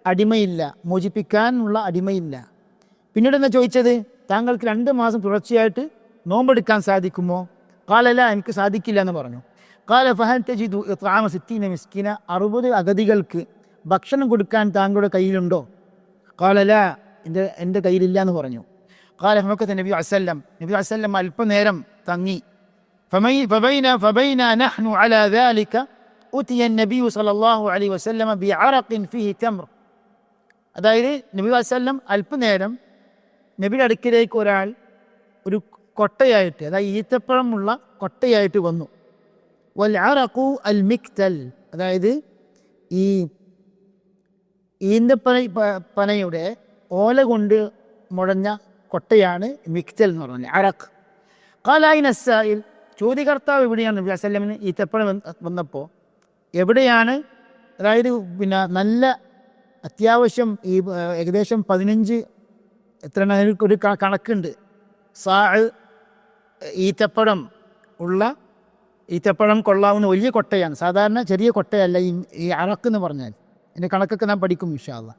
അടിമയില്ല, മോചിപ്പിക്കാനുള്ള അടിമയില്ല. പിന്നീട് എന്താ ചോദിച്ചത്? താങ്കൾക്ക് 2 മാസം തുടർച്ചയായിട്ട് നോമ്പെടുക്കാൻ സാധിക്കുമോ? قال لا, എനിക്ക് സാധിക്കില്ല എന്ന് പറഞ്ഞു. قال فهل تجد إطعام 60 مسكين 60 അഗതികൾക്ക് ഭക്ഷണം കൊടുക്കാൻ താങ്കളുടെ കയ്യിലുണ്ടോ? قال لا, എൻ്റെ കയ്യിലില്ല എന്ന് പറഞ്ഞു. قال فمكث النبي صلى الله عليه وسلم, നബി സല്ലല്ലാഹു അലൈഹി വസല്ലം അല്പനേരം തങ്ങി. فبين نحن على ذلك أتي النبي صلى الله عليه وسلم بعرق فيه تمر. അതായത് നബി സല്ലല്ലാഹു അലൈഹി വസല്ലം അല്പനേരം നബിയുടെ അടുക്കിലേക്ക് ഒരാൾ ഒരു കൊട്ടയായിട്ട്, അതായത് ഈത്തപ്പഴമുള്ള കൊട്ടയായിട്ട് വന്നു. വൽ അറഖു അൽ മിക്തൽ, അതായത് ഈ ഈന്തപ്പനയുടെ ഓല കൊണ്ട് മുഴഞ്ഞ കൊട്ടയാണ് മിക്തൽ എന്ന് പറഞ്ഞത്, അറഖ്. ഖാല അയ്ന അസ്സായിൽ, ചോദ്യകർത്താവ് എവിടെയാണ്? നബി സല്ലല്ലാഹു അലൈഹി വസല്ലം ഈത്തപ്പഴം വന്നപ്പോൾ എവിടെയാണ്? അതായത് പിന്നെ നല്ല അത്യാവശ്യം ഈ ഏകദേശം 15 എത്ര ഒരു കണക്കുണ്ട് സാഅ് ഈത്തപ്പഴം കൊള്ളാവുന്ന വലിയ കൊട്ടയാണ്. സാധാരണ ചെറിയ കൊട്ടയല്ല ഈ അറക്ക് എന്ന് പറഞ്ഞാൽ. എൻ്റെ കണക്കൊക്കെ നാം പഠിക്കും ഇൻഷാ അല്ലാഹ്.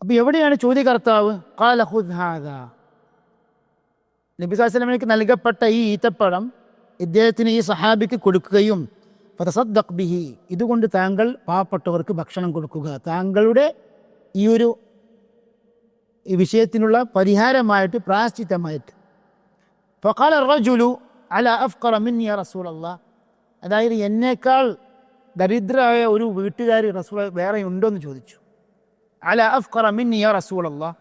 അപ്പോൾ എവിടെയാണ് ചോദ്യകർത്താവ്? ഖാല ഖുദ് ഹാദാ, നബി സല്ലല്ലാഹു അലൈഹി വസല്ലമയ്ക്ക് നൽകപ്പെട്ട ഈ ഈത്തപ്പഴം ഇദ്ദേഹത്തിന്, ഈ സഹാബിക്ക് കൊടുക്കുകയും ഫതസദ്ദഖ് ബിഹി, ഇതുകൊണ്ട് താങ്കൾ പാവപ്പെട്ടവർക്ക് ഭക്ഷണം കൊടുക്കുക, താങ്കളുടെ ഈ ഒരു വിഷയത്തിനുള്ള പരിഹാരമായിട്ട്, പ്രായശ്ചിത്തമായിട്ട്. ഫഖാല റജുലു അല അഫ്ഖറ മിന്നി യാ റസൂലല്ലാഹ്, അതായത് എന്നേക്കാൾ ദരിദ്രമായ ഒരു വീട്ടുകാർ റസൂൽ വേറെ ഉണ്ടോ എന്ന് ചോദിച്ചു. അല അഫ്ഖറ മിന്നി യാ റസൂലല്ലാഹ്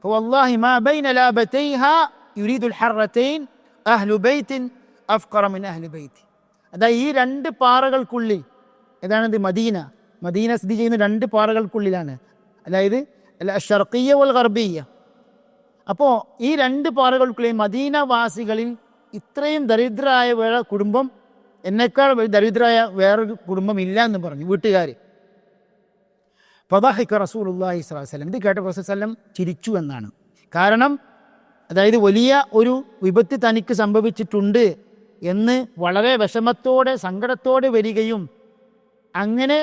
ഫവല്ലാഹി മാ ബൈന ലാബതൈഹാ യുരീദുൽ ഹർറതൈൻ അഹ്ലു ബൈത്തിൻ അഫ്ഖറ മിൻ അഹ്ലി ബൈത്തി. അതായത് ഈ 2 പാറകൾക്കുള്ളിൽ, ഏതാണിത്? മദീന സ്ഥിതി ചെയ്യുന്ന 2 പാറകൾക്കുള്ളിലാണ്, അതായത് ഷർഖിയ്യ വൽ ഗർബിയ്യ. അപ്പോൾ ഈ 2 പാറകൾക്കുള്ളിൽ മദീന വാസികളിൽ ഇത്രയും ദരിദ്രരായ വേറെ കുടുംബം, എന്നേക്കാൾ ദരിദ്രരായ വേറൊരു കുടുംബം ഇല്ല എന്ന് പറഞ്ഞു വീട്ടുകാർ. ഫദഹിക റസൂലുള്ളാഹി സ്വല്ലല്ലാഹു അലൈഹി വസല്ലം, ഇത് കേട്ട റസൂൽ സല്ലല്ലാഹു അലൈഹി വസല്ലം ചിരിച്ചു എന്നാണ്. കാരണം അതായത് വലിയ ഒരു വിപത്ത് തനിക്ക് സംഭവിച്ചിട്ടുണ്ട് എന്ന് വളരെ വിഷമത്തോടെ, സങ്കടത്തോടെ വരികയും അങ്ങനെ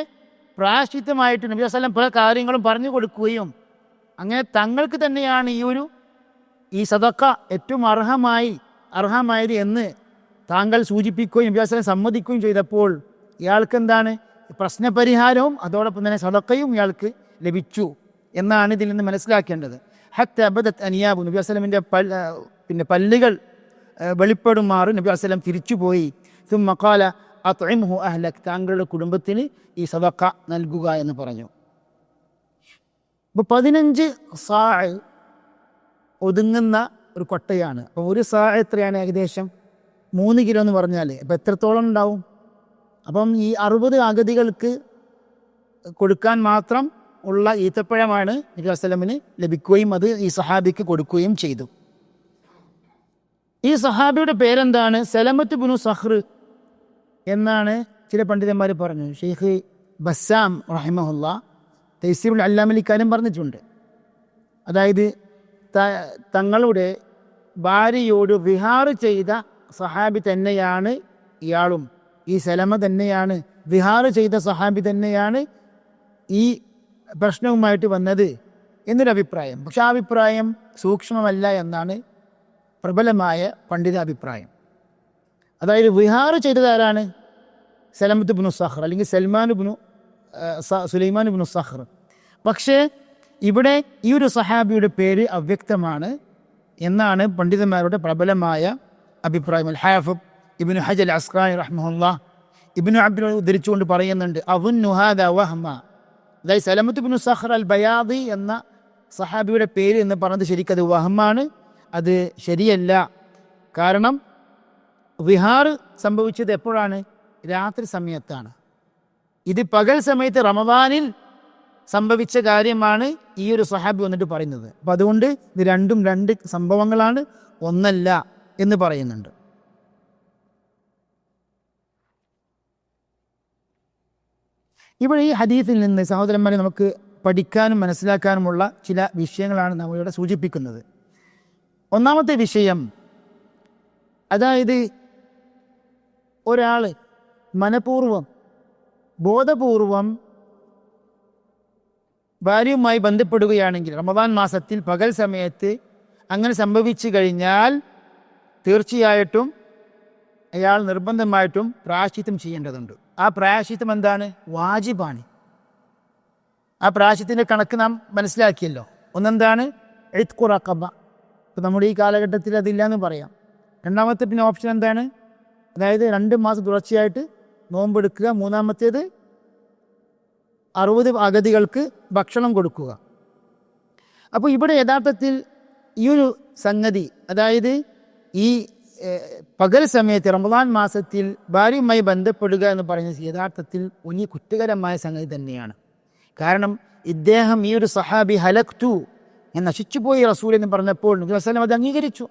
പ്രായശ്ചിത്തമായിട്ട് നബി സല്ലല്ലാഹു അലൈഹി വസല്ലം പല കാര്യങ്ങളും പറഞ്ഞു കൊടുക്കുകയും അങ്ങനെ തങ്ങൾക്ക് തന്നെയാണ് ഈ സദഖ ഏറ്റവും അർഹമായത് എന്ന് താങ്കൾ സൂചിപ്പിക്കുകയും നബി സല്ലല്ലാഹു അലൈഹി വസല്ലം സമ്മതിക്കുകയും ചെയ്തപ്പോൾ ഇയാൾക്ക് എന്താണ്? പ്രശ്നപരിഹാരവും അതോടൊപ്പം തന്നെ സദഖയും ഇയാൾക്ക് ലഭിച്ചു എന്നാണ് ഇതിൽ നിന്ന് മനസ്സിലാക്കേണ്ടത്. ഹത്ത ബദത് അനിയാബു, നബി സല്ലല്ലാഹു അലൈഹി വസല്ലമിൻ്റെ പല്ലുകൾ വെളിപ്പെടുമാറ് നബി സല്ലല്ലാഹു അലൈഹി വസല്ലം തിരിച്ചുപോയി. സുമ്മ ഖാല അത്ഇംഹു അഹ്ലക്, താങ്കളുടെ കുടുംബത്തിന് ഈ സദഖ നൽകുക എന്ന് പറഞ്ഞു. അപ്പോൾ 15 സാഅ് ഒതുങ്ങുന്ന ഒരു കൊട്ടയാണ്. അപ്പോൾ ഒരു സാഅ് എത്രയാണ്? ഏകദേശം 3 കിലോ എന്ന് പറഞ്ഞാൽ അപ്പോൾ എത്രത്തോളം ഉണ്ടാവും? അപ്പം ഈ 60 അഗതികൾക്ക് കൊടുക്കാൻ മാത്രം ഉള്ള ഈത്തപ്പഴമാണ് നബി സല്ലല്ലാഹു അലൈഹി വസല്ലമിന് ലഭിക്കുകയും അത് ഈ സഹാബിക്ക് കൊടുക്കുകയും ചെയ്തു. ഈ സഹാബിയുടെ പേരെന്താണ്? സലമത്ത് ബിനു സഖ്ർ എന്നാണ് ചില പണ്ഡിതന്മാർ പറഞ്ഞു. ഷെയ്ഖ് ബസ്സാം റഹിമഹുല്ലാ തൈസീറുൽ അല്ലാമിൽ ഇക്കാര്യം പറഞ്ഞിട്ടുണ്ട്. അതായത് തങ്ങളുടെ ഭാര്യയോട് വിഹാർ ചെയ്ത സഹാബി തന്നെയാണ് ഇയാളും, ഈ സലമ തന്നെയാണ്, വിഹാർ ചെയ്ത സഹാബി തന്നെയാണ് ഈ പ്രശ്നവുമായിട്ട് വന്നത് എന്നൊരു അഭിപ്രായം. പക്ഷെ ആ അഭിപ്രായം സൂക്ഷ്മമല്ല എന്നാണ് പ്രബലമായ പണ്ഡിതാഭിപ്രായം. അതായത് വിഹാർ ചെയ്തതാരാണ്? സലമത്ത് ബിനു സഖ്ർ അല്ലെങ്കിൽ സുലൈമാൻ ബിനു സഖ്ർ. പക്ഷേ ഇവിടെ ഈ ഒരു സഹാബിയുടെ പേര് അവ്യക്തമാണ് എന്നാണ് പണ്ഡിതന്മാരുടെ പ്രബലമായ അഭിപ്രായം. അൽ ഹാഫിദ് ഇബ്നു ഹജർ അസ്ഖലാനി റഹ്മഹുല്ലാഹ് ഇബ്നു അബ്ദുൽ ഉദ്ധരിച്ചുകൊണ്ട് പറയുന്നുണ്ട്, അവുന്നു ഹാദ വഹ്മ, അതായത് സലമത്ത് ബിനു സഖ്ർ അൽ ബയാദി എന്ന സഹാബിയുടെ പേര് എന്ന് പറഞ്ഞത് ശരിക്കത് വഹമാണ്, അത് ശരിയല്ല. കാരണം വിഹാർ സംഭവിച്ചത് എപ്പോഴാണ്? രാത്രി സമയത്താണ്. ഇത് പകൽ സമയത്ത് റമദാനിൽ സംഭവിച്ച കാര്യമാണ് ഈ ഒരു സഹാബി വന്നിട്ട് പറയുന്നത്. അപ്പം അതുകൊണ്ട് ഇത് രണ്ടും 2 സംഭവങ്ങളാണ്, ഒന്നല്ല എന്ന് പറയുന്നുണ്ട്. ഇവിടെ ഈ ഹദീസിൽ നിന്ന് സഹോദരന്മാരെ നമുക്ക് പഠിക്കാനും മനസ്സിലാക്കാനുമുള്ള ചില വിഷയങ്ങളാണ് നാം ഇവിടെ സൂചിപ്പിക്കുന്നത്. ഒന്നാമത്തെ വിഷയം, അതായത് ഒരാൾ മനഃപൂർവ്വം ബോധപൂർവം ഭാര്യയുമായി ബന്ധപ്പെടുകയാണെങ്കിൽ റമദാൻ മാസത്തിൽ പകൽ സമയത്ത് അങ്ങനെ സംഭവിച്ചു കഴിഞ്ഞാൽ തീർച്ചയായിട്ടും അയാൾ നിർബന്ധമായിട്ടും പ്രായശ്ചിത്തം ചെയ്യേണ്ടതുണ്ട്. ആ പ്രായശ്ചിത്തം എന്താണ്? വാജിബാണ്. ആ പ്രായശ്ചിത്തത്തിൻ്റെ കണക്ക് നാം മനസ്സിലാക്കിയല്ലോ. ഒന്നെന്താണ്? ഇത്ഖു റഖബ. ഇപ്പം നമ്മുടെ ഈ കാലഘട്ടത്തിൽ അതില്ല എന്ന് പറയാം. രണ്ടാമത്തെ പിന്നെ ഓപ്ഷൻ എന്താണ്? അതായത് 2 മാസം തുടർച്ചയായിട്ട് നോമ്പെടുക്കുക. മൂന്നാമത്തേത് 60 അഗതികൾക്ക് ഭക്ഷണം കൊടുക്കുക. അപ്പോൾ ഇവിടെ യഥാർത്ഥത്തിൽ ഈ ഒരു സംഗതി, അതായത് ഈ പകൽ സമയത്ത് റമദാൻ മാസത്തിൽ ഭാര്യയുമായി ബന്ധപ്പെടുക എന്ന് പറയുന്നത് യഥാർത്ഥത്തിൽ വലിയ കുറ്റകരമായ സംഗതി തന്നെയാണ്. കാരണം ഇദ്ദേഹം, ഈ ഒരു സഹാബി, ഹലക്തു, ഞാൻ നശിച്ചുപോയി റസൂൽ എന്ന് പറഞ്ഞപ്പോൾ നബി വസല്ലം അത് അംഗീകരിച്ചു.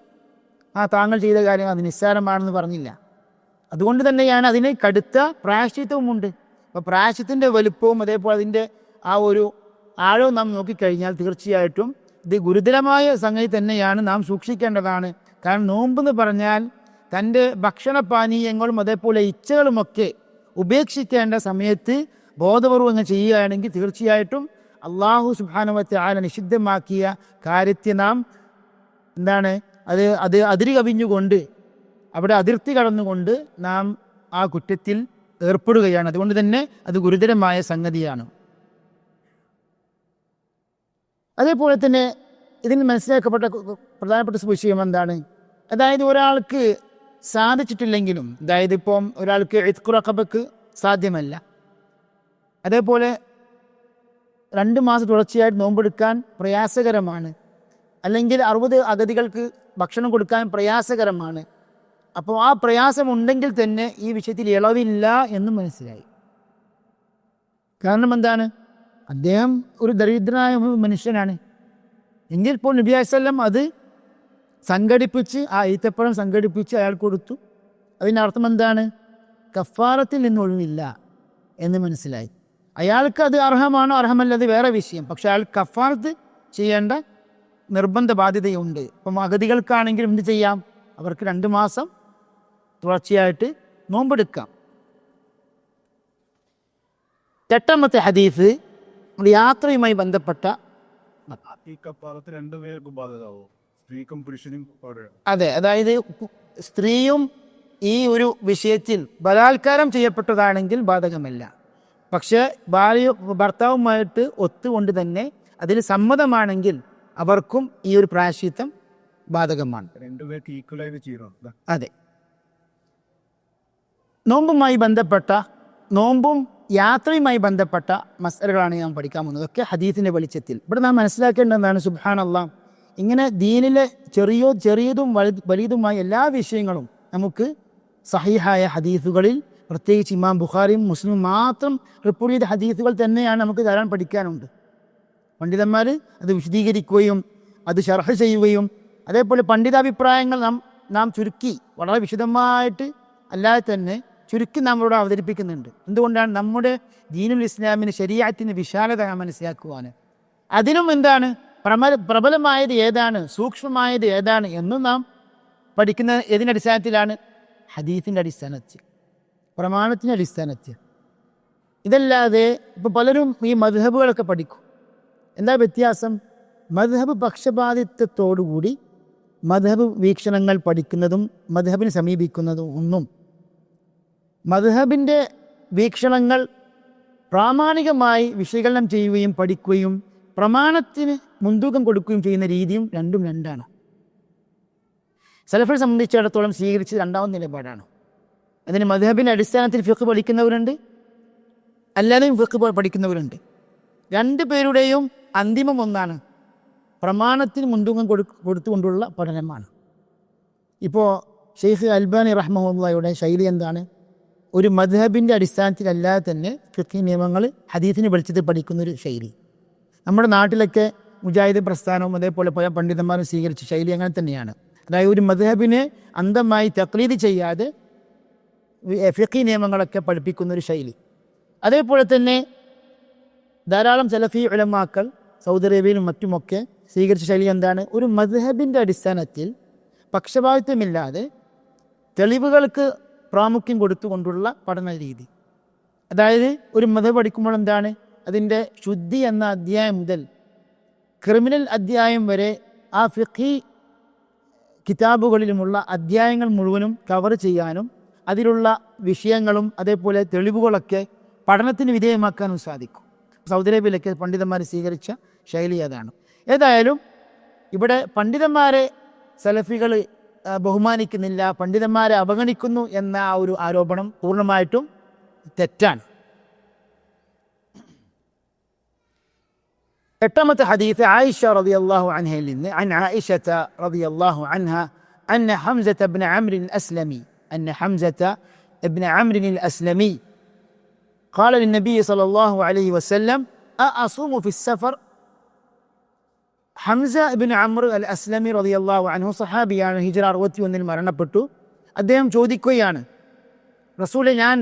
താങ്കൾ ചെയ്ത കാര്യം അത് നിസ്സാരമാണെന്ന് പറഞ്ഞില്ല. അതുകൊണ്ട് തന്നെയാണ് അതിന് കടുത്ത പ്രായശ്ചിത്തവുമുണ്ട്. അപ്പോൾ പ്രായശ്ചിത്തത്തിൻ്റെ വലുപ്പവും അതേപോലെ അതിൻ്റെ ആ ഒരു ആഴവും നാം നോക്കിക്കഴിഞ്ഞാൽ തീർച്ചയായിട്ടും ഇത് ഗുരുതരമായ സംഗതി തന്നെയാണ്, നാം സൂക്ഷിക്കേണ്ടതാണ്. കാരണം നോമ്പെന്ന് പറഞ്ഞാൽ തൻ്റെ ഭക്ഷണപാനീയങ്ങളും അതേപോലെ ഇച്ഛകളുമൊക്കെ ഉപേക്ഷിക്കേണ്ട സമയത്ത് ബോധപൂർവം ഇങ്ങനെ ചെയ്യുകയാണെങ്കിൽ തീർച്ചയായിട്ടും അള്ളാഹു സുബ്ഹാനഹു വ തആല നിഷിദ്ധമാക്കിയ കാര്യത്തെ നാം അതിര് കവിഞ്ഞുകൊണ്ട്, അവിടെ അതിർത്തി കടന്നുകൊണ്ട് നാം ആ കുറ്റത്തിൽ ഏർപ്പെടുകയാണ്. അതുകൊണ്ട് തന്നെ അത് ഗുരുതരമായ സംഗതിയാണ്. അതേപോലെ തന്നെ ഇതിന് മനസ്സിലാക്കപ്പെട്ട പ്രധാനപ്പെട്ട വിഷയം എന്താണ്? അതായത് ഒരാൾക്ക് സാധിച്ചിട്ടില്ലെങ്കിലും, അതായത് ഇപ്പം ഒരാൾക്ക് ഇത്ഖു റഖബക്ക് സാധ്യമല്ല, അതേപോലെ 2 മാസം തുടർച്ചയായിട്ട് നോമ്പെടുക്കാൻ പ്രയാസകരമാണ്, അല്ലെങ്കിൽ 60 അഗതികൾക്ക് ഭക്ഷണം കൊടുക്കാൻ പ്രയാസകരമാണ്. അപ്പോൾ ആ പ്രയാസമുണ്ടെങ്കിൽ തന്നെ ഈ വിഷയത്തിൽ ഇളവില്ല എന്ന് മനസ്സിലായി. കാരണം എന്താണ്? അദ്ദേഹം ഒരു ദരിദ്രനായ മനുഷ്യനാണ്. എങ്കിൽ ഇപ്പോൾ നബി അലൈഹി വസല്ലം അത് സംഘടിപ്പിച്ച്, ആ ഈത്തപ്പഴം സംഘടിപ്പിച്ച് അയാൾ കൊടുത്തു. അതിൻ്റെ അർത്ഥം എന്താണ്? കഫാറത്തിൽ നിന്ന് ഒഴിവില്ല എന്ന് മനസ്സിലായി. അയാൾക്ക് അത് അർഹമാണോ അർഹമല്ലത് വേറെ വിഷയം. പക്ഷെ അയാൾ കഫാറത്ത് ചെയ്യേണ്ട നിർബന്ധ ബാധ്യതയുണ്ട്. ഇപ്പം അഗതികൾക്കാണെങ്കിലും എന്ത് ചെയ്യാം? അവർക്ക് 2 മാസം തുടർച്ചയായിട്ട് നോമ്പെടുക്കാം. 8ാമത്തെ ഹദീസ് യാത്രയുമായി ബന്ധപ്പെട്ട, അതെ, അതായത് സ്ത്രീയും ഈ ഒരു വിഷയത്തിൽ ബലാത്കാരം ചെയ്യപ്പെട്ടതാണെങ്കിൽ ബാധകമല്ല. പക്ഷെ ഭർത്താവുമായിട്ട് ഒത്തുകൊണ്ട് തന്നെ അതിൽ സമ്മതമാണെങ്കിൽ അവർക്കും ഈ ഒരു പ്രായശ്ചിത്തം ബാധകമാണ്. അതെ. നോമ്പും യാത്രയുമായി ബന്ധപ്പെട്ട മസലകളാണ് ഞാൻ പഠിക്കാൻ പോകുന്നത്. ഒക്കെ ഹദീസിൻ്റെ വെളിച്ചത്തിൽ. ഇവിടെ നാം മനസ്സിലാക്കേണ്ടതാണ്, സുബ്ഹാനല്ലാഹ്, ഇങ്ങനെ ദീനിലെ ചെറിയതും വലിയതുമായ എല്ലാ വിഷയങ്ങളും നമുക്ക് സഹീഹായ ഹദീസുകളിൽ, പ്രത്യേകിച്ച് ഇമാം ബുഖാരിയും മുസ്ലിമും മാത്രം റിപ്പോർട്ട് ചെയ്ത ഹദീസുകൾ തന്നെയാണ് നമുക്ക് ധാരാളം പഠിക്കാനുണ്ട്. പണ്ഡിതന്മാർ അത് വിശദീകരിക്കുകയും അത് ശർഹ് ചെയ്യുകയും, അതേപോലെ പണ്ഡിതാഭിപ്രായങ്ങൾ നാം ചുരുക്കി വളരെ വിശദമായിട്ട് അല്ലാതെ തന്നെ ചുരുക്കി നാം ഇവിടെ അവതരിപ്പിക്കുന്നുണ്ട്. എന്തുകൊണ്ടാണ്? നമ്മുടെ ദീനുൽ ഇസ്ലാമിന് ശരീഅത്തിന് വിശാലത മനസ്സിലാക്കുവാൻ. അതിനും എന്താണ് പ്രബലമായത് ഏതാണ്, സൂക്ഷ്മമായത് ഏതാണ് എന്നും നാം പഠിക്കുന്ന ഏതിൻ്റെ അടിസ്ഥാനത്തിലാണ്? ഹദീസിൻ്റെ അടിസ്ഥാനത്തിൽ, പ്രമാണത്തിൻ്റെ അടിസ്ഥാനത്തിൽ. ഇതല്ലാതെ ഇപ്പോൾ പലരും ഈ മദ്ഹബുകളൊക്കെ പഠിക്കും. എന്താ വ്യത്യാസം? മദ്ഹബ് പക്ഷപാതിത്വത്തോടുകൂടി മദ്ഹബ് വീക്ഷണങ്ങൾ പഠിക്കുന്നതും മദ്ഹബിനെ സമീപിക്കുന്നതും ഒന്നും, മദ്ഹബിൻ്റെ വീക്ഷണങ്ങൾ പ്രാമാണികമായി വിശകലനം ചെയ്യുകയും പഠിക്കുകയും പ്രമാണത്തിന് മുൻതൂക്കം കൊടുക്കുകയും ചെയ്യുന്ന രീതിയും രണ്ടാണ്. സലഫിനെ സംബന്ധിച്ചിടത്തോളം സ്വീകരിച്ചത് 2ാമത്തെ നിലപാടാണ്. അതിന് മദ്ഹബിൻ്റെ അടിസ്ഥാനത്തിൽ ഫിഖ് പഠിക്കുന്നവരുണ്ട്, അല്ലാതെയും ഫിഖ് പഠിക്കുന്നവരുണ്ട്. 2 പേരുടെയും അന്തിമം ഒന്നാണ്, പ്രമാണത്തിന് മുൻതൂക്കം കൊടുത്തുകൊണ്ടുള്ള പഠനമാണ്. ഇപ്പോൾ ഷെയ്ഖ് അൽബാനി റഹ്മഹുള്ളയുടെ ശൈലി എന്താണ്? ഒരു മദ്ഹബിൻ്റെ അടിസ്ഥാനത്തിലല്ലാതെ തന്നെ ഫിഖ് നിയമങ്ങൾ ഹദീസിന് വെളിച്ചത്തിൽ പഠിക്കുന്നൊരു ശൈലി. നമ്മുടെ നാട്ടിലൊക്കെ മുജാഹിദ് പ്രസ്ഥാനവും അതേപോലെ പല പണ്ഡിതന്മാരും സ്വീകരിച്ച ശൈലി അങ്ങനെ തന്നെയാണ്. അതായത് ഒരു മദ്ഹബിനെ അന്ധമായി തഖ്ലീദ് ചെയ്യാതെ ഫിഖ് നിയമങ്ങളൊക്കെ പഠിപ്പിക്കുന്നൊരു ശൈലി. അതേപോലെ തന്നെ ധാരാളം സലഫി ഉലമാക്കൾ സൗദി അറേബ്യയിലും മറ്റുമൊക്കെ സ്വീകരിച്ച ശൈലി എന്താണ്? ഒരു മദ്ഹബിൻ്റെ അടിസ്ഥാനത്തിൽ പക്ഷപാതിത്വമില്ലാതെ തെളിവുകൾക്ക് പ്രാമുഖ്യം കൊടുത്തുകൊണ്ടുള്ള പഠന രീതി. അതായത് ഒരു മദ്ഹബ് പഠിക്കുമ്പോൾ എന്താണ്, അതിൻ്റെ ശുദ്ധി എന്ന അധ്യായം മുതൽ ക്രിമിനൽ അധ്യായം വരെ ആ ഫിഖി കിതാബുകളിലുമുള്ള അധ്യായങ്ങൾ മുഴുവനും കവർ ചെയ്യാനും അതിലുള്ള വിഷയങ്ങളും അതേപോലെ തെളിവുകളൊക്കെ പഠനത്തിന് വിധേയമാക്കാനും സാധിക്കും. സൗദി അറേബ്യയിലൊക്കെ പണ്ഡിതന്മാർ സ്വീകരിച്ച ശൈലി അതാണ്. ഏതായാലും ഇവിടെ പണ്ഡിതന്മാരെ സലഫികൾ ബഹുമാനിക്കുന്നില്ല, പണ്ഡിതന്മാരെ അവഗണിക്കുന്നു എന്ന ആ ഒരു ആരോപണം പൂർണ്ണമായിട്ടും തെറ്റാണ്. എട്ടാമത്തെ ഹദീസ് ആയിഷ റളിയല്ലാഹു അൻഹയിൽ നിന്ന് അൻ ആയിഷത റളിയല്ലാഹു അൻഹ അന്ന ഹംസത ഇബ്ന അംർ الأسلمي قال للنبي صلى الله عليه وسلم أصوم في السفر. ഹംസ ഇബ്നു അംർ അൽ അസ്ലമി റളിയല്ലാഹു അൻഹു സഹാബിയാണ്, ഹിജ്റ 61 മരണപ്പെട്ടു. അദ്ദേഹം ചോദിക്കുകയാണ്, റസൂലെ, ഞാൻ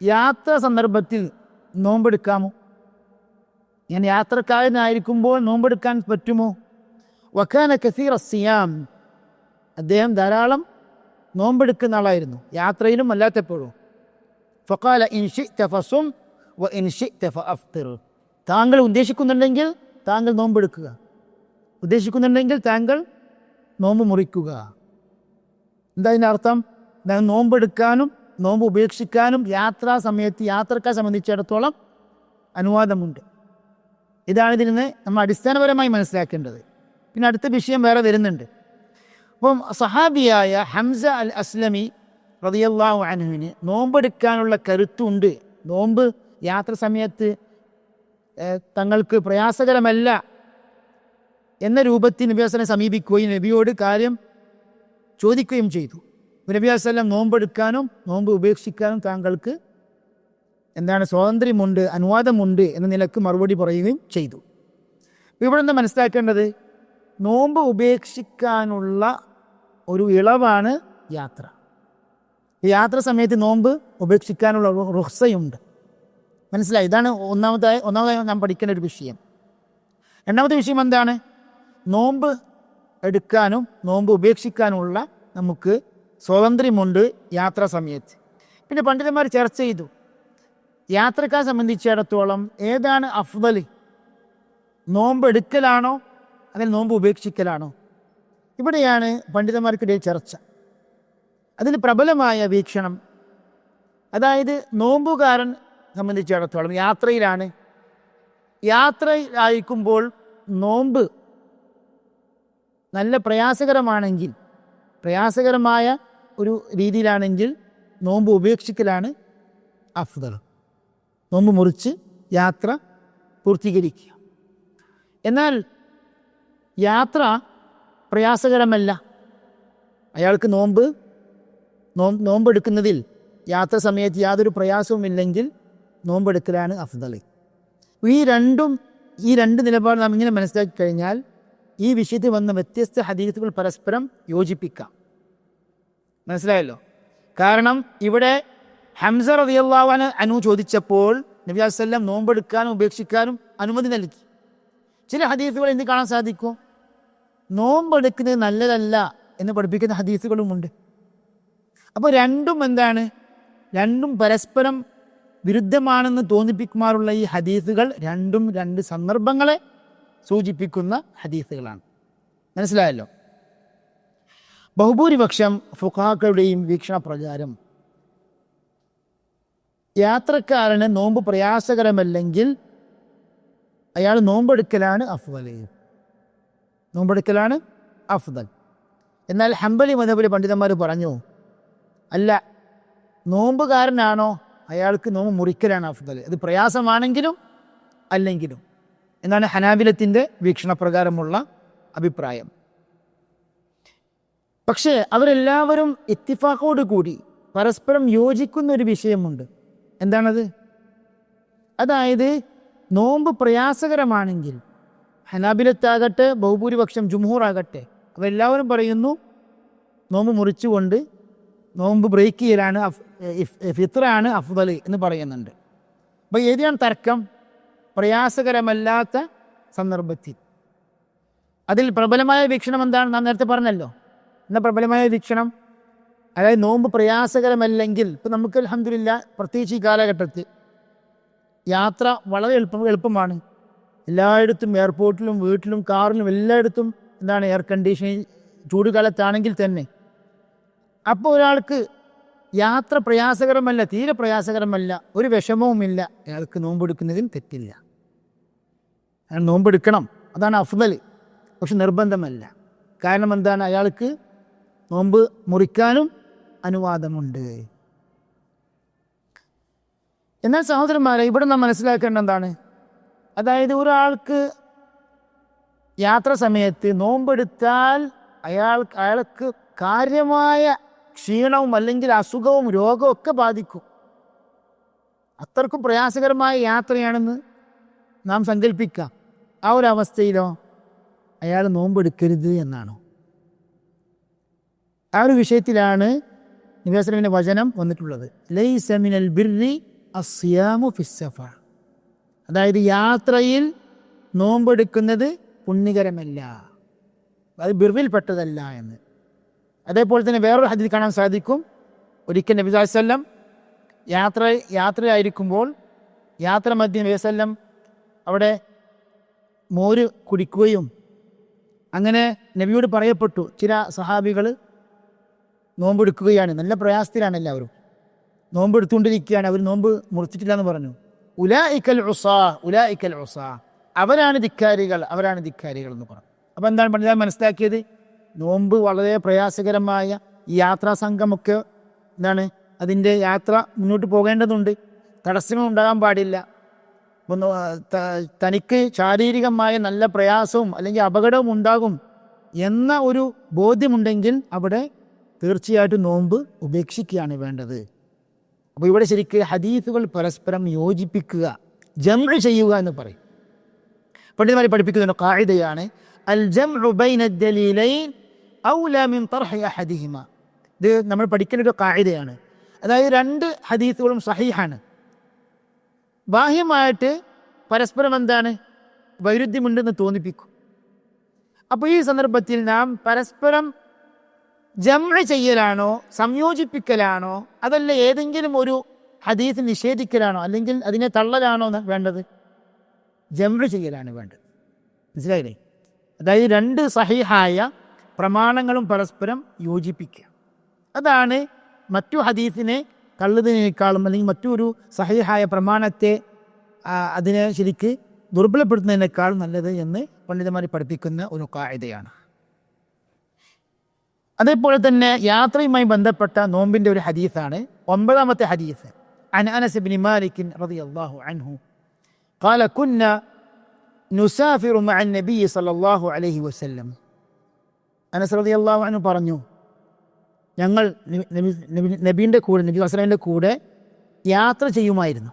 യാത്ര സന്ദർഭത്തിൽ നോമ്പെടുക്കാമോ? ഞാൻ യാത്രക്കാരനായിരിക്കുമ്പോൾ നോമ്പെടുക്കാൻ പറ്റുമോ? വക്കാന കസീറ സിയാം, അദ്ദേഹം ധാരാളം നോമ്പെടുക്കുന്ന ആളായിരുന്നു, യാത്രയിലും അല്ലാത്തപ്പോഴും. ഫഖാല ഇൻ ശിഅ്ത ഫസും വ ഇൻ ശിഅ്ത ഫഅഫ്തിർ. താങ്കൾ ഉദ്ദേശിക്കുന്നുണ്ടെങ്കിൽ താങ്കൾ നോമ്പെടുക്കുക, ഉദ്ദേശിക്കുന്നുണ്ടെങ്കിൽ താങ്കൾ നോമ്പ് മുറിക്കുക. എന്താ അതിൻ്റെ അർത്ഥം? നോമ്പെടുക്കാനും നോമ്പ് ഉപേക്ഷിക്കാനും യാത്രക്കാരെ സംബന്ധിച്ചിടത്തോളം അനുവാദമുണ്ട്. ഇതാണ് ഇതിൽ നിന്ന് നമ്മൾ അടിസ്ഥാനപരമായി മനസ്സിലാക്കേണ്ടത്. പിന്നെ അടുത്ത വിഷയം വേറെ വരുന്നുണ്ട്. അപ്പം സഹാബിയായ ഹംസ അൽ അസ്ലമി റളിയല്ലാഹു അൻഹുവിന് നോമ്പെടുക്കാനുള്ള കരുത്തുണ്ട്. നോമ്പ് യാത്ര സമയത്ത് തങ്ങൾക്ക് പ്രയാസകരമല്ല എന്ന രൂപത്തിൽ നബി വസല്ലം സമീപിക്കുകയും നബിയോട് കാര്യം ചോദിക്കുകയും ചെയ്തു. നബി വസല്ലം നോമ്പെടുക്കാനും നോമ്പ് ഉപേക്ഷിക്കാനും താങ്കൾക്ക് സ്വാതന്ത്ര്യമുണ്ട്, അനുവാദമുണ്ട് എന്ന നിലക്ക് മറുപടി പറയുകയും ചെയ്തു. ഇവിടെ നിന്ന് മനസ്സിലാക്കേണ്ടത്, നോമ്പ് ഉപേക്ഷിക്കാനുള്ള ഒരു ഇളവാണ് യാത്ര. യാത്ര സമയത്ത് നോമ്പ് ഉപേക്ഷിക്കാനുള്ള റുഖ്സയുണ്ട്. മനസ്സിലായി? ഇതാണ് ഒന്നാമതായി നാം പഠിക്കേണ്ട ഒരു വിഷയം. രണ്ടാമത്തെ വിഷയം എന്താണ്? നോമ്പ് എടുക്കാനും നോമ്പ് ഉപേക്ഷിക്കാനുള്ള നമുക്ക് സ്വാതന്ത്ര്യമുണ്ട് യാത്രാ സമയത്ത്. പിന്നെ പണ്ഡിതന്മാർ ചർച്ച ചെയ്തു, യാത്രക്കാരെ സംബന്ധിച്ചിടത്തോളം ഏതാണ് അഫ്ദൽ, നോമ്പ് എടുക്കലാണോ അതിൽ നോമ്പ് ഉപേക്ഷിക്കലാണോ? ഇവിടെയാണ് പണ്ഡിതന്മാർക്കിടയിൽ ചർച്ച. അതിൽ പ്രബലമായ വീക്ഷണം, അതായത് നോമ്പുകാരൻ സംബന്ധിച്ചിടത്തോളം യാത്രയിലാണ്, യാത്രയിലായിരിക്കുമ്പോൾ നോമ്പ് നല്ല പ്രയാസകരമായ ഒരു രീതിയിലാണെങ്കിൽ നോമ്പ് ഉപേക്ഷിക്കലാണ് അഫ്ദൽ. നോമ്പ് മുറിച്ച് യാത്ര പൂർത്തീകരിക്കുക. എന്നാൽ യാത്ര പ്രയാസകരമല്ല, അയാൾക്ക് നോമ്പെടുക്കുന്നതിൽ യാത്ര സമയത്ത് യാതൊരു പ്രയാസവുമില്ലെങ്കിൽ നോമ്പെടുക്കലാണ് അഫ്ദൽ. ഈ രണ്ട് നിലപാട് നാം ഇങ്ങനെ മനസ്സിലാക്കി കഴിഞ്ഞാൽ ഈ വിഷയത്തിൽ വന്ന വ്യത്യസ്ത ഹദീസുകൾ പരസ്പരം യോജിപ്പിക്കാം. മനസ്സിലായല്ലോ? കാരണം ഇവിടെ ഹംസ റളിയല്ലാഹു അൻഹു ചോദിച്ചപ്പോൾ നബി സല്ലല്ലാഹു അലൈഹി വസല്ലം നോമ്പെടുക്കാനും ഉപേക്ഷിക്കാനും അനുമതി നൽകി. ചില ഹദീസുകൾ എന്ത് കാണാൻ സാധിക്കും? നോമ്പെടുക്കുന്നത് നല്ലതല്ല എന്ന് പഠിപ്പിക്കുന്ന ഹദീസുകളുമുണ്ട്. അപ്പോൾ രണ്ടും പരസ്പരം വിരുദ്ധമാണെന്ന് തോന്നിപ്പിക്കുമാറുള്ള ഈ ഹദീസുകൾ രണ്ടും രണ്ട് സന്ദർഭങ്ങളെ സൂചിപ്പിക്കുന്ന ഹദീസുകളാണ്. മനസ്സിലായല്ലോ? ബഹുഭൂരിപക്ഷം ഫുഖഹാക്കളുടെയും വീക്ഷണപ്രകാരം യാത്രക്കാരന് നോമ്പ് പ്രയാസകരമല്ലെങ്കിൽ അയാൾ നോമ്പെടുക്കലാണ് അഫ്ദൽ. എന്നാൽ ഹംബലി മദ്ഹബിലെ പണ്ഡിതന്മാർ പറഞ്ഞു, അല്ല, നോമ്പുകാരനാണോ അയാൾക്ക് നോമ്പ് മുറിക്കലാണ് അഫ്ദൽ, അത് പ്രയാസമാണെങ്കിലും അല്ലെങ്കിലും എന്നാണ് ഹനാബിലത്തിൻ്റെ വീക്ഷണപ്രകാരമുള്ള അഭിപ്രായം. പക്ഷേ അവരെല്ലാവരും ഇത്തിഫാഖോട് കൂടി പരസ്പരം യോജിക്കുന്ന ഒരു വിഷയമുണ്ട്. എന്താണത്? അതായത് നോമ്പ് പ്രയാസകരമാണെങ്കിൽ ഹനാബിലത്താകട്ടെ ബഹുഭൂരിപക്ഷം ജുംഹൂറാകട്ടെ അവരെല്ലാവരും പറയുന്നു നോമ്പ് മുറിച്ചുകൊണ്ട് നോമ്പ് ബ്രേക്ക് ചെയ്യലാണ് ഫിത്റാണ് അഫ്ദൽ എന്ന് പറയുന്നുണ്ട്. അപ്പോൾ ഏതാണ് തർക്കം? പ്രയാസകരമല്ലാത്ത സന്ദർഭത്തിൽ. അതിൽ പ്രബലമായ വീക്ഷണം എന്താണ്? നാം നേരത്തെ പറഞ്ഞല്ലോ. എന്നാൽ പ്രബലമായ വീക്ഷണം, അതായത് നോമ്പ് പ്രയാസകരമല്ലെങ്കിൽ, ഇപ്പം നമുക്ക് അൽഹംദുലില്ലാ പ്രത്യേകിച്ച് ഈ കാലഘട്ടത്തിൽ യാത്ര വളരെ എളുപ്പമാണ്. എല്ലായിടത്തും എയർപോർട്ടിലും വീട്ടിലും കാറിലും എല്ലായിടത്തും എന്താണ് എയർ കണ്ടീഷനിങ്, ചൂടുകാലത്താണെങ്കിൽ തന്നെ. അപ്പോൾ ഒരാൾക്ക് യാത്ര പ്രയാസകരമല്ല, തീരെ പ്രയാസകരമല്ല, ഒരു വിഷമവുമില്ല, അയാൾക്ക് നോമ്പെടുക്കുന്നതിൽ തെറ്റില്ല. അയാൾ നോമ്പെടുക്കണം, അതാണ് അഫ്ദൽ. പക്ഷെ നിർബന്ധമല്ല. കാരണം എന്താണ്? അയാൾക്ക് നോമ്പ് മുറിക്കാനും അനുവാദമുണ്ട്. എന്നാൽ സഹോദരന്മാരെ, ഇവിടെ നാം മനസ്സിലാക്കേണ്ട എന്താണ്? അതായത് ഒരാൾക്ക് യാത്ര സമയത്ത് നോമ്പെടുത്താൽ അയാൾക്ക് കാര്യമായ ക്ഷീണവും അല്ലെങ്കിൽ അസുഖവും രോഗവും ഒക്കെ ബാധിക്കും. അത്രക്കും പ്രയാസകരമായ യാത്രയാണെന്ന് നാം സങ്കല്പിക്കാം. ആ ഒരു അവസ്ഥയിലോ അയാൾ നോമ്പെടുക്കരുത് എന്നാണ്. ആ ഒരു വിഷയത്തിലാണ് നബി സ്വല്ലല്ലാഹു അലൈഹി വസല്ലമിന്റെ വചനം വന്നിട്ടുള്ളത്. ലൈസ മിനൽ ബിർരി അസ്സിയാമു ഫിസ്സഫർ. അതായത് യാത്രയിൽ നോമ്പെടുക്കുന്നത് പുണ്യകരമല്ല, അത് ബിർറിൽപ്പെട്ടതല്ല എന്ന്. അതേപോലെ തന്നെ വേറൊരു ഹദീസ് കാണാൻ സാധിക്കും. ഒരിക്കൽ നബി സ്വല്ലല്ലാഹു അലൈഹി വസല്ലം യാത്രയായിരിക്കുമ്പോൾ യാത്ര മധ്യേ നബി സ്വല്ലല്ലാഹു അലൈഹി വസല്ലം അവിടെ മോര് കുടിക്കുകയും അങ്ങനെ നബിയോട് പറയപ്പെട്ടു, ചില സഹാബികൾ നോമ്പെടുക്കുകയാണ്, നല്ല പ്രയാസത്തിലാണ് എല്ലാവരും, നോമ്പെടുത്തുകൊണ്ടിരിക്കുകയാണ്, അവർ നോമ്പ് മുറിച്ചിട്ടില്ല എന്ന് പറഞ്ഞു. ഉലായിക്കൽ ഉസാ, അവരാണ് ധിക്കാരികൾ എന്ന് പറഞ്ഞു. അപ്പോൾ എന്താണ് പണ്ഡിതന്മാർ മനസ്സിലാക്കിയത്? നോമ്പ് വളരെ പ്രയാസകരമായ ഈ യാത്രാ സംഘമൊക്കെ എന്താണ്, അതിൻ്റെ യാത്ര മുന്നോട്ട് പോകേണ്ടതുണ്ട്, തടസ്സങ്ങൾ ഉണ്ടാകാൻ പാടില്ല. തനിക്ക് ശാരീരികമായ നല്ല പ്രയാസവും അല്ലെങ്കിൽ അപകടവും ഉണ്ടാകും എന്ന ഒരു ബോധ്യമുണ്ടെങ്കിൽ അവിടെ തീർച്ചയായിട്ടും നോമ്പ് ഉപേക്ഷിക്കുകയാണ് വേണ്ടത്. അപ്പോൾ ഇവിടെ ശരിക്ക് ഹദീസുകൾ പരസ്പരം യോജിപ്പിക്കുക, ജംഉ ചെയ്യുക എന്ന് പറയും. പണ്ഡിതന്മാരെ പഠിപ്പിക്കുന്ന ഖാഇദയാണ് അൽ ജംഉ ബൈന ദലീലൈൻ ഔലാ മിൻ തർഹി അഹദിഹിമ. ഇത് നമ്മൾ പഠിക്കുന്ന ഒരു ഖാഇദയാണ്. അതായത് രണ്ട് ഹദീസുകളും സഹീഹാണ്, ബാഹ്യമായിട്ട് പരസ്പരം എന്താണ് വൈരുദ്ധ്യമുണ്ടെന്ന് തോന്നിപ്പിക്കും. അപ്പോൾ ഈ സന്ദർഭത്തിൽ നാം പരസ്പരം ജംഉ ചെയ്യലാണോ സംയോജിപ്പിക്കലാണോ അതല്ല ഏതെങ്കിലും ഒരു ഹദീസ് നിഷേധിക്കലാണോ അല്ലെങ്കിൽ അതിനെ തള്ളലാണോ വേണ്ടത്? ജംഉ ചെയ്യലാണ് വേണ്ടത്. മനസ്സിലായില്ലേ? അതായത് രണ്ട് സഹീഹായ പ്രമാണങ്ങളും പരസ്പരം യോജിപ്പിക്കുക. അതാണ് മറ്റു ഹദീസിനെ തള്ളുന്നതിനേക്കാളും അല്ലെങ്കിൽ മറ്റൊരു സഹീഹായ പ്രമാണത്തെ അതിനെ ശരിക്ക് ദുർബലപ്പെടുത്തുന്നതിനേക്കാൾ നല്ലത് എന്ന് പണ്ഡിതന്മാർ പഠിപ്പിക്കുന്ന ഒരു ഖാഇദയാണ്. അതേപോലെ തന്നെ യാത്രയുമായി ബന്ധപ്പെട്ട നോമ്പിൻ്റെ ഒരു ഹദീസാണ് 9-ാമത്തെ ഹദീസ്. അൻ അനസ് ഇബ്നു മാലിക് റളിയല്ലാഹു അൻഹു قال كنا نسافر مع النبي صلى الله عليه وسلم. അനസ് റളിയല്ലാഹു അൻഹു പറഞ്ഞു, ഞങ്ങൾ നബിയുടെ കൂടെ, നബി വസല്ലമയുടെ കൂടെ യാത്ര ചെയ്യുമായിരുന്നു.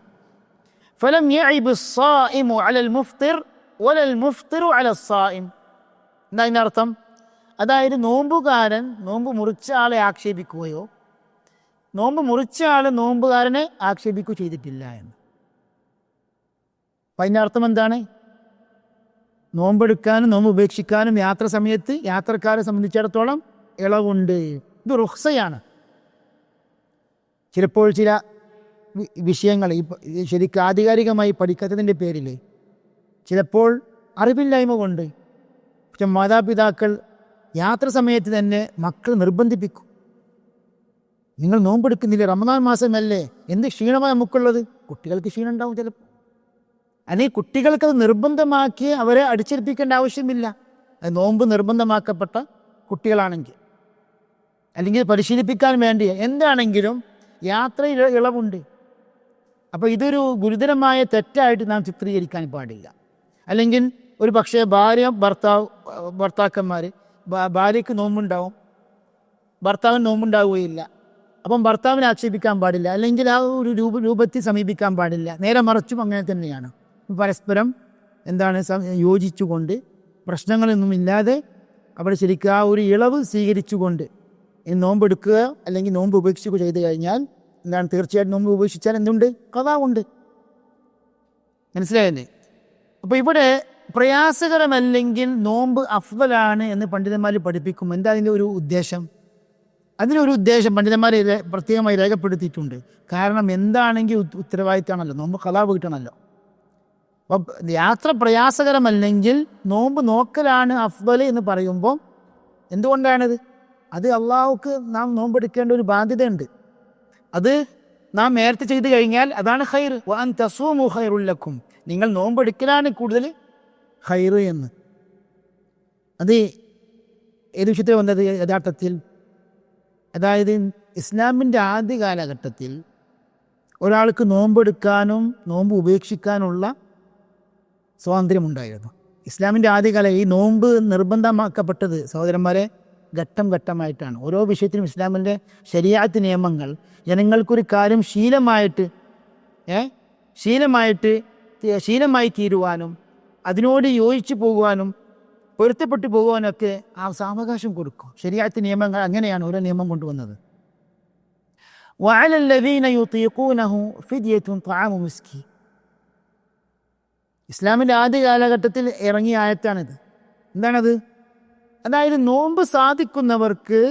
ഫലം യഅിബ് الصائم على المفطر ولا المفطر على الصائم. എന്താ അതിൻ്റെ അർത്ഥം? അതായത് നോമ്പുകാരൻ നോമ്പ് മുറിച്ച ആളെ ആക്ഷേപിക്കുകയോ നോമ്പ് മുറിച്ച ആൾ നോമ്പുകാരനെ ആക്ഷേപിക്കുകയോ ചെയ്തിട്ടില്ല എന്ന്. അപ്പം അതിൻ്റെ അർത്ഥം എന്താണ്? നോമ്പെടുക്കാനും നോമ്പ് ഉപേക്ഷിക്കാനും യാത്ര സമയത്ത് യാത്രക്കാരെ സംബന്ധിച്ചിടത്തോളം ഇളവുണ്ട്. ഇത് റുഖ്സയാണ്. ചിലപ്പോൾ ചില വിഷയങ്ങൾ ശരിക്കും ആധികാരികമായി പഠിക്കാത്തതിൻ്റെ പേരിൽ ചിലപ്പോൾ അറിവില്ലായ്മ കൊണ്ട് പക്ഷെ മാതാപിതാക്കൾ യാത്ര സമയത്ത് തന്നെ മക്കൾ നിർബന്ധിപ്പിക്കും. നിങ്ങൾ നോമ്പെടുക്കുന്നില്ലേ, റമദാൻ മാസമല്ലേ, എന്ത് ക്ഷീണമാണ് നമുക്കുള്ളത്? കുട്ടികൾക്ക് ക്ഷീണം ഉണ്ടാവും ചിലപ്പോൾ. അല്ലെങ്കിൽ കുട്ടികൾക്കത് നിർബന്ധമാക്കി അവരെ അടിച്ചേൽപ്പിക്കേണ്ട ആവശ്യമില്ല. അത് നോമ്പ് നിർബന്ധമാക്കപ്പെട്ട കുട്ടികളാണെങ്കിൽ അല്ലെങ്കിൽ പരിശീലിപ്പിക്കാൻ വേണ്ടി എന്താണെങ്കിലും യാത്രയിൽ ഇളവുണ്ട്. അപ്പോൾ ഇതൊരു ഗുരുതരമായ തെറ്റായിട്ട് നാം ചിത്രീകരിക്കാൻ പാടില്ല. അല്ലെങ്കിൽ ഒരു പക്ഷേ ഭർത്താക്കന്മാർ ഭാര്യയ്ക്ക് നോമ്പുണ്ടാവും, ഭർത്താവിന് നോമ്പുണ്ടാവുകയില്ല. അപ്പം ഭർത്താവിനെ ആക്ഷേപിക്കാൻ പാടില്ല, അല്ലെങ്കിൽ ആ ഒരു രൂപത്തിൽ സമീപിക്കാൻ പാടില്ല. നേരെ മറിച്ചും അങ്ങനെ തന്നെയാണ്. പരസ്പരം എന്താണ് യോജിച്ചുകൊണ്ട് പ്രശ്നങ്ങളൊന്നുമില്ലാതെ അവിടെ ശരിക്കും ആ ഒരു ഇളവ് സ്വീകരിച്ചുകൊണ്ട് നോമ്പെടുക്കുക അല്ലെങ്കിൽ നോമ്പ് ഉപേക്ഷിക്കുക ചെയ്തു കഴിഞ്ഞാൽ എന്താണ് തീർച്ചയായിട്ടും നോമ്പ് ഉപേക്ഷിച്ചാൽ എന്തുണ്ട്? ഖദാ ഉണ്ട്. മനസ്സിലായല്ലേ? അപ്പോൾ ഇവിടെ പ്രയാസകരമല്ലെങ്കിൽ നോമ്പ് അഫ്ദലാണ് എന്ന് പണ്ഡിതന്മാർ പഠിപ്പിക്കും. എന്താ അതിൻ്റെ ഒരു ഉദ്ദേശം? അതിനൊരു ഉദ്ദേശം പണ്ഡിതന്മാർ പ്രത്യേകമായി രേഖപ്പെടുത്തിയിട്ടുണ്ട്. കാരണം എന്താണെങ്കിൽ ഉത്തരവാദിത്തമാണല്ലോ, നോമ്പ് ഖളാ വീട്ടണമല്ലോ. അപ്പം യാത്ര പ്രയാസകരമല്ലെങ്കിൽ നോമ്പ് നോക്കലാണ് അഫ്ദൽ എന്ന് പറയുമ്പോൾ എന്തുകൊണ്ടാണത്? അത് അള്ളാഹുക്ക് നാം നോമ്പെടുക്കേണ്ട ഒരു ബാധ്യതയുണ്ട്. അത് നാം നേരത്തെ ചെയ്തു കഴിഞ്ഞാൽ അതാണ് ഖൈർ. വഅൻ തസൂമു ഖൈറുൽ ലക്കും, നിങ്ങൾ നോമ്പെടുക്കലാണ് കൂടുതൽ ഖൈർ എന്ന്. അത് ഏത് വിഷയത്തിൽ വന്നത്? യഥാർത്ഥത്തിൽ അതായത് ഇസ്ലാമിൻ്റെ ആദ്യ കാലഘട്ടത്തിൽ ഒരാൾക്ക് നോമ്പെടുക്കാനും നോമ്പ് ഉപേക്ഷിക്കാനുള്ള സ്വാതന്ത്ര്യമുണ്ടായിരുന്നു. ഇസ്ലാമിൻ്റെ ആദ്യകാലം ഈ നോമ്പ് നിർബന്ധമാക്കപ്പെട്ടത് സഹോദരന്മാരെ ഘട്ടം ഘട്ടമായിട്ടാണ്. ഓരോ വിഷയത്തിനും ഇസ്ലാമിൻ്റെ ശരീഅത്ത് നിയമങ്ങൾ ജനങ്ങൾക്കൊരു കാര്യം ശീലമായി തീരുവാനും അതിനോട് യോജിച്ചു പോകുവാനും പൊരുത്തപ്പെട്ടു പോകുവാനൊക്കെ ആ സാവകാശം കൊടുക്കും. ശരീഅത്ത് നിയമങ്ങൾ അങ്ങനെയാണ് ഓരോ നിയമം കൊണ്ടുവന്നത്. വഅലല്ലദീന യുതീഖൂനഹു ഫിദ്യത്തുൻ തഅമു മിസ്കീൻ, ഇസ്ലാമിൻ്റെ ആദ്യ കാലഘട്ടത്തിൽ ഇറങ്ങിയ ആയത്താണിത്. എന്താണത്? അതായത് നോമ്പ് സാധിക്കുന്നവർക്ക്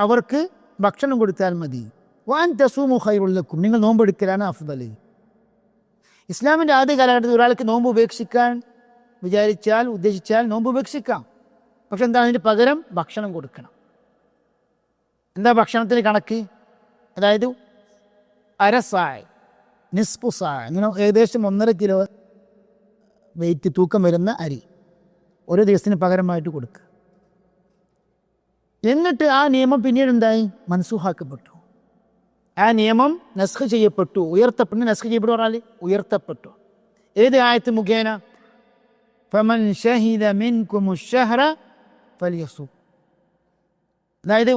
അവർക്ക് ഭക്ഷണം കൊടുത്താൽ മതി. വഅൻ തസൂമു ഖൈറുൽ ലക്കും, നിങ്ങൾ നോമ്പെടുക്കലാണ് അഫ്ദൽ. ഇസ്ലാമിൻ്റെ ആദ്യ കാലഘട്ടത്തിൽ ഒരാൾക്ക് നോമ്പ് ഉപേക്ഷിക്കാൻ ഉദ്ദേശിച്ചാൽ നോമ്പ് ഉപേക്ഷിക്കാം. പക്ഷെ അതിന് പകരം ഭക്ഷണം കൊടുക്കണം. എന്താ ഭക്ഷണത്തിന് കണക്ക്? അതായത് അരസായ്, നിസ്ഫു സായ്, അങ്ങനെ ഏകദേശം 1.5 കിലോ വെയിറ്റ് തൂക്കം വരുന്ന അരി ഓരോ ദിവസത്തിന് പകരമായിട്ട് കൊടുക്കുക. എന്നിട്ട് ആ നിയമം പിന്നീട് എന്തായി? മൻസൂഹാക്കപ്പെട്ടു. ആ നിയമം നസ്ഖ് ചെയ്യപ്പെട്ടു, നസ്ഖ് ചെയ്യപ്പെട്ടു പറഞ്ഞാൽ ഉയർത്തപ്പെട്ടു. ഏത് ആയത്ത് മുഖേന? ഫമൻ ഷഹിദ മിൻകുമുശ് ശഹ്റ ഫൽയസും, അതായത്